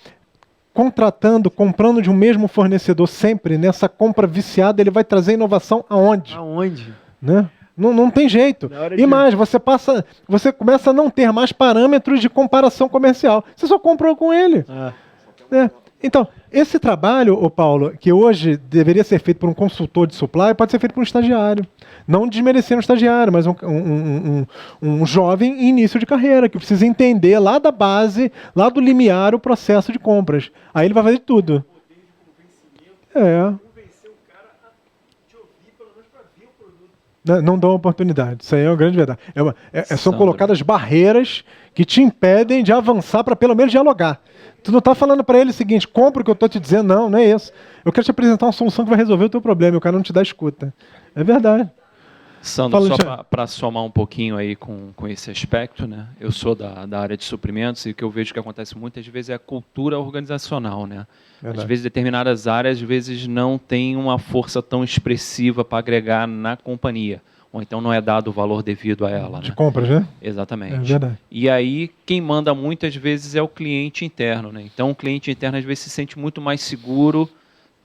A: comprando de um mesmo fornecedor sempre, nessa compra viciada, ele vai trazer inovação aonde?
E: Aonde?
A: Né? Não tem jeito. E mais, você começa a não ter mais parâmetros de comparação comercial. Você só comprou com ele. Né? Então, esse trabalho, Paulo, que hoje deveria ser feito por um consultor de supply, pode ser feito por um estagiário. Não desmerecendo o estagiário, mas um jovem em início de carreira, que precisa entender lá da base, lá do limiar, o processo de compras. Aí ele vai fazer tudo. Convencer o cara a te ouvir, pelo menos para ver o produto. Não dão oportunidade. Isso aí é uma grande verdade. São colocadas barreiras que te impedem de avançar para pelo menos dialogar. Tu não está falando para ele o seguinte: compra o que eu estou te dizendo. Não é isso. Eu quero te apresentar uma solução que vai resolver o teu problema. E o cara não te dá escuta. É verdade.
F: Sandro, só para somar um pouquinho aí com esse aspecto, né? Eu sou da área de suprimentos e o que eu vejo que acontece muitas vezes é a cultura organizacional, né? Às vezes determinadas áreas, às vezes não tem uma força tão expressiva para agregar na companhia, ou então não é dado o valor devido a ela.
A: De compras, né?
F: Exatamente.
A: É verdade.
F: E aí quem manda muitas vezes é o cliente interno, né? Então o cliente interno às vezes se sente muito mais seguro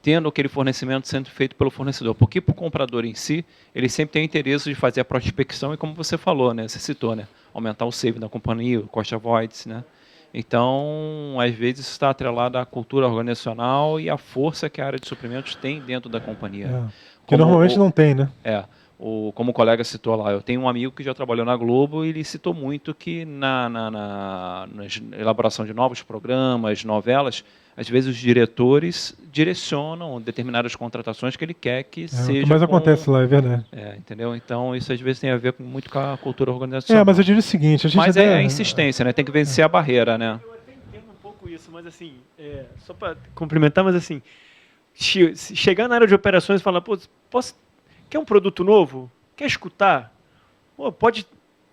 F: tendo aquele fornecimento sendo feito pelo fornecedor. Porque para o comprador em si, ele sempre tem o interesse de fazer a prospecção e, como você falou, né, você citou, né, aumentar o save da companhia, o cost avoidance, né? Então, às vezes, isso está atrelado à cultura organizacional e à força que a área de suprimentos tem dentro da companhia.
A: Que normalmente não tem, né?
F: Como o colega citou lá, eu tenho um amigo que já trabalhou na Globo e ele citou muito que na elaboração de novos programas, novelas, às vezes os diretores direcionam determinadas contratações que ele quer que seja.
A: Mas acontece lá, é verdade.
F: Entendeu? Então, isso às vezes tem a ver muito com a cultura organizacional.
A: Mas eu diria o seguinte...
F: é a insistência, né? Tem que vencer a barreira, né?
E: Eu até entendo um pouco isso, mas assim, só para complementar, mas assim, chegar na área de operações e falar, pô, quer um produto novo? Quer escutar? Pô, pode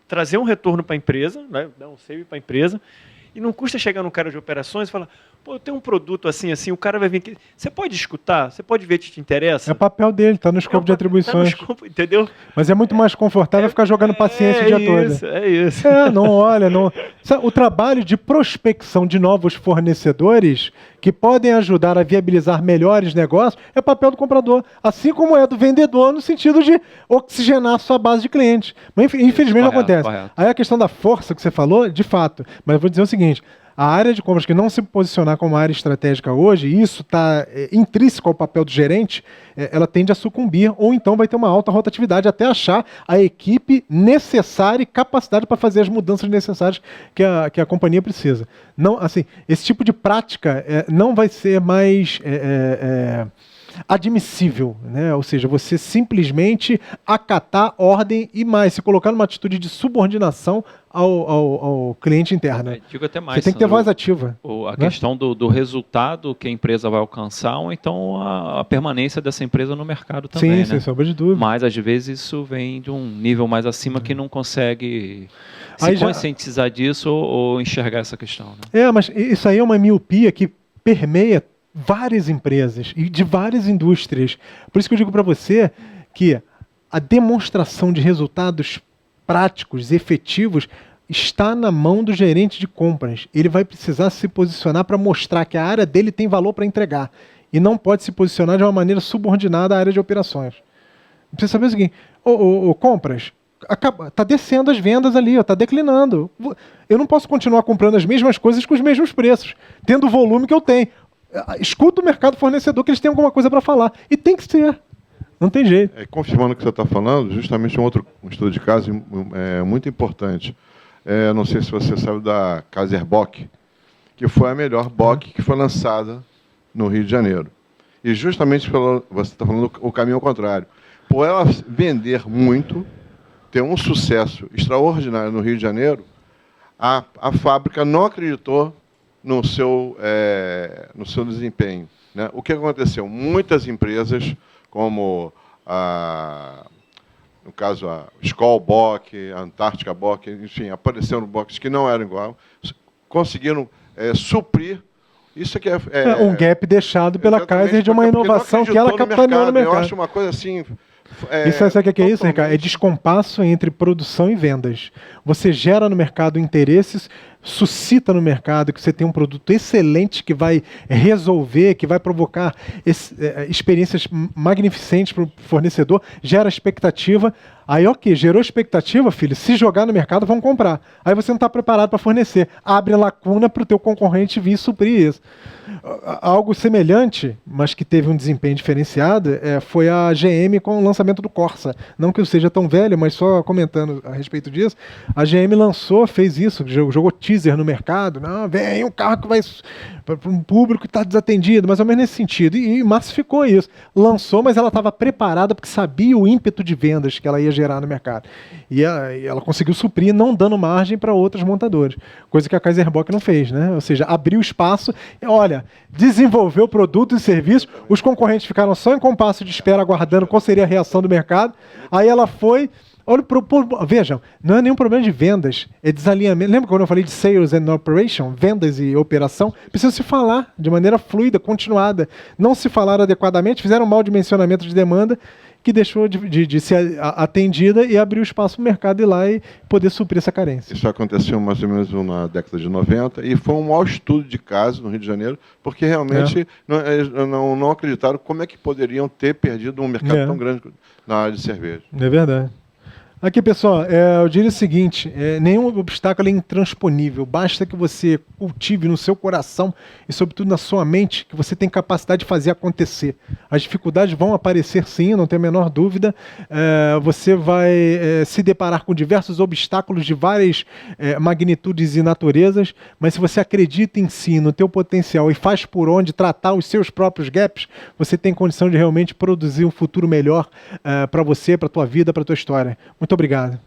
E: trazer um retorno para a empresa, né? Dar um save para a empresa, e não custa chegar no cara de operações e falar, pô, eu tenho um produto assim, assim, o cara vai vir aqui, você pode escutar? Você pode ver se te interessa?
A: É o papel dele, está no escopo de atribuições.
E: Tá no escopo, entendeu?
A: Mas é muito mais confortável ficar jogando paciência o dia todo.
E: É isso.
A: Não olha, não. O trabalho de prospecção de novos fornecedores que podem ajudar a viabilizar melhores negócios é papel do comprador, assim como é do vendedor no sentido de oxigenar a sua base de clientes. Mas infelizmente não acontece.
F: Correto.
A: Aí a questão da força que você falou, de fato, mas eu vou dizer o seguinte, a área de compras que não se posicionar como área estratégica hoje, e isso está intrínseco ao papel do gerente, ela tende a sucumbir, ou então vai ter uma alta rotatividade até achar a equipe necessária e capacidade para fazer as mudanças necessárias que a companhia precisa. Não, assim, esse tipo de prática não vai ser mais admissível, né? Ou seja, você simplesmente acatar ordem e mais, se colocar numa atitude de subordinação ao cliente interno.
F: Digo até mais,
A: você tem que ter voz ativa.
F: A questão do resultado que a empresa vai alcançar, ou então a permanência dessa empresa no mercado também.
A: Sim,
F: né?
A: sem sombra de dúvida.
F: Mas às vezes isso vem de um nível mais acima que não consegue se conscientizar disso ou enxergar essa questão. Né?
A: Mas isso aí é uma miopia que permeia várias empresas e de várias indústrias. Por isso que eu digo para você que a demonstração de resultados práticos, efetivos, está na mão do gerente de compras. Ele vai precisar se posicionar para mostrar que a área dele tem valor para entregar e não pode se posicionar de uma maneira subordinada à área de operações. Precisa saber o seguinte, compras, está descendo as vendas ali, está declinando. Eu não posso continuar comprando as mesmas coisas com os mesmos preços, tendo o volume que eu tenho. Escuta o mercado fornecedor que eles têm alguma coisa para falar. E tem que ser. Não tem jeito.
D: Confirmando o que você está falando, justamente um estudo de caso muito importante. Não sei se você sabe da Kaiser Bock, que foi a melhor Bock que foi lançada no Rio de Janeiro. E justamente você está falando o caminho ao contrário. Por ela vender muito, ter um sucesso extraordinário no Rio de Janeiro, a fábrica não acreditou no seu desempenho. Né? O que aconteceu? Muitas empresas, como, no caso, a Skol Bock, a Antártica Bock, enfim, apareceram boxes que não eram igual, conseguiram suprir. Isso aqui
A: um gap deixado pela Kaiser de uma inovação que ela capitaneou no mercado.
D: Eu acho uma coisa assim...
A: Sabe o que é isso, Ricardo? É descompasso entre produção e vendas. Você gera no mercado interesses, suscita no mercado que você tem um produto excelente que vai resolver, que vai provocar experiências magnificentes para o fornecedor, gera expectativa. Aí, gerou expectativa, filho, se jogar no mercado, vão comprar. Aí você não está preparado para fornecer. Abre lacuna para o teu concorrente vir suprir isso. Algo semelhante, mas que teve um desempenho diferenciado, foi a GM com o lançamento do Corsa. Não que eu seja tão velho, mas só comentando a respeito disso, a GM fez isso, jogou teaser no mercado. Não, vem um carro que vai para um público que está desatendido, mais ou menos nesse sentido. E massificou isso. Lançou, mas ela estava preparada porque sabia o ímpeto de vendas que ela ia gerar no mercado. E ela conseguiu suprir, não dando margem para outros montadores. Coisa que a Kaiser Bock não fez, né? Ou seja, abriu espaço. Olha, desenvolveu produto e serviço, os concorrentes ficaram só em compasso de espera, aguardando qual seria a reação do mercado. Aí ela foi... Vejam, não é nenhum problema de vendas, é desalinhamento. Lembra quando eu falei de sales and operation? Vendas e operação? Precisa se falar de maneira fluida, continuada. Não se falaram adequadamente, fizeram mal dimensionamento de demanda, que deixou de ser atendida e abriu espaço para o mercado ir lá e poder suprir essa carência.
D: Isso aconteceu mais ou menos na década de 90 e foi um mau estudo de caso no Rio de Janeiro, porque realmente não acreditaram como é que poderiam ter perdido um mercado tão grande na área de cerveja.
A: É verdade. Aqui, pessoal, eu diria o seguinte, nenhum obstáculo é intransponível, basta que você cultive no seu coração e, sobretudo, na sua mente, que você tem capacidade de fazer acontecer. As dificuldades vão aparecer sim, não tem a menor dúvida, você vai se deparar com diversos obstáculos de várias magnitudes e naturezas, mas se você acredita em si, no teu potencial e faz por onde tratar os seus próprios gaps, você tem condição de realmente produzir um futuro melhor para você, para a tua vida, para a tua história. Muito obrigado.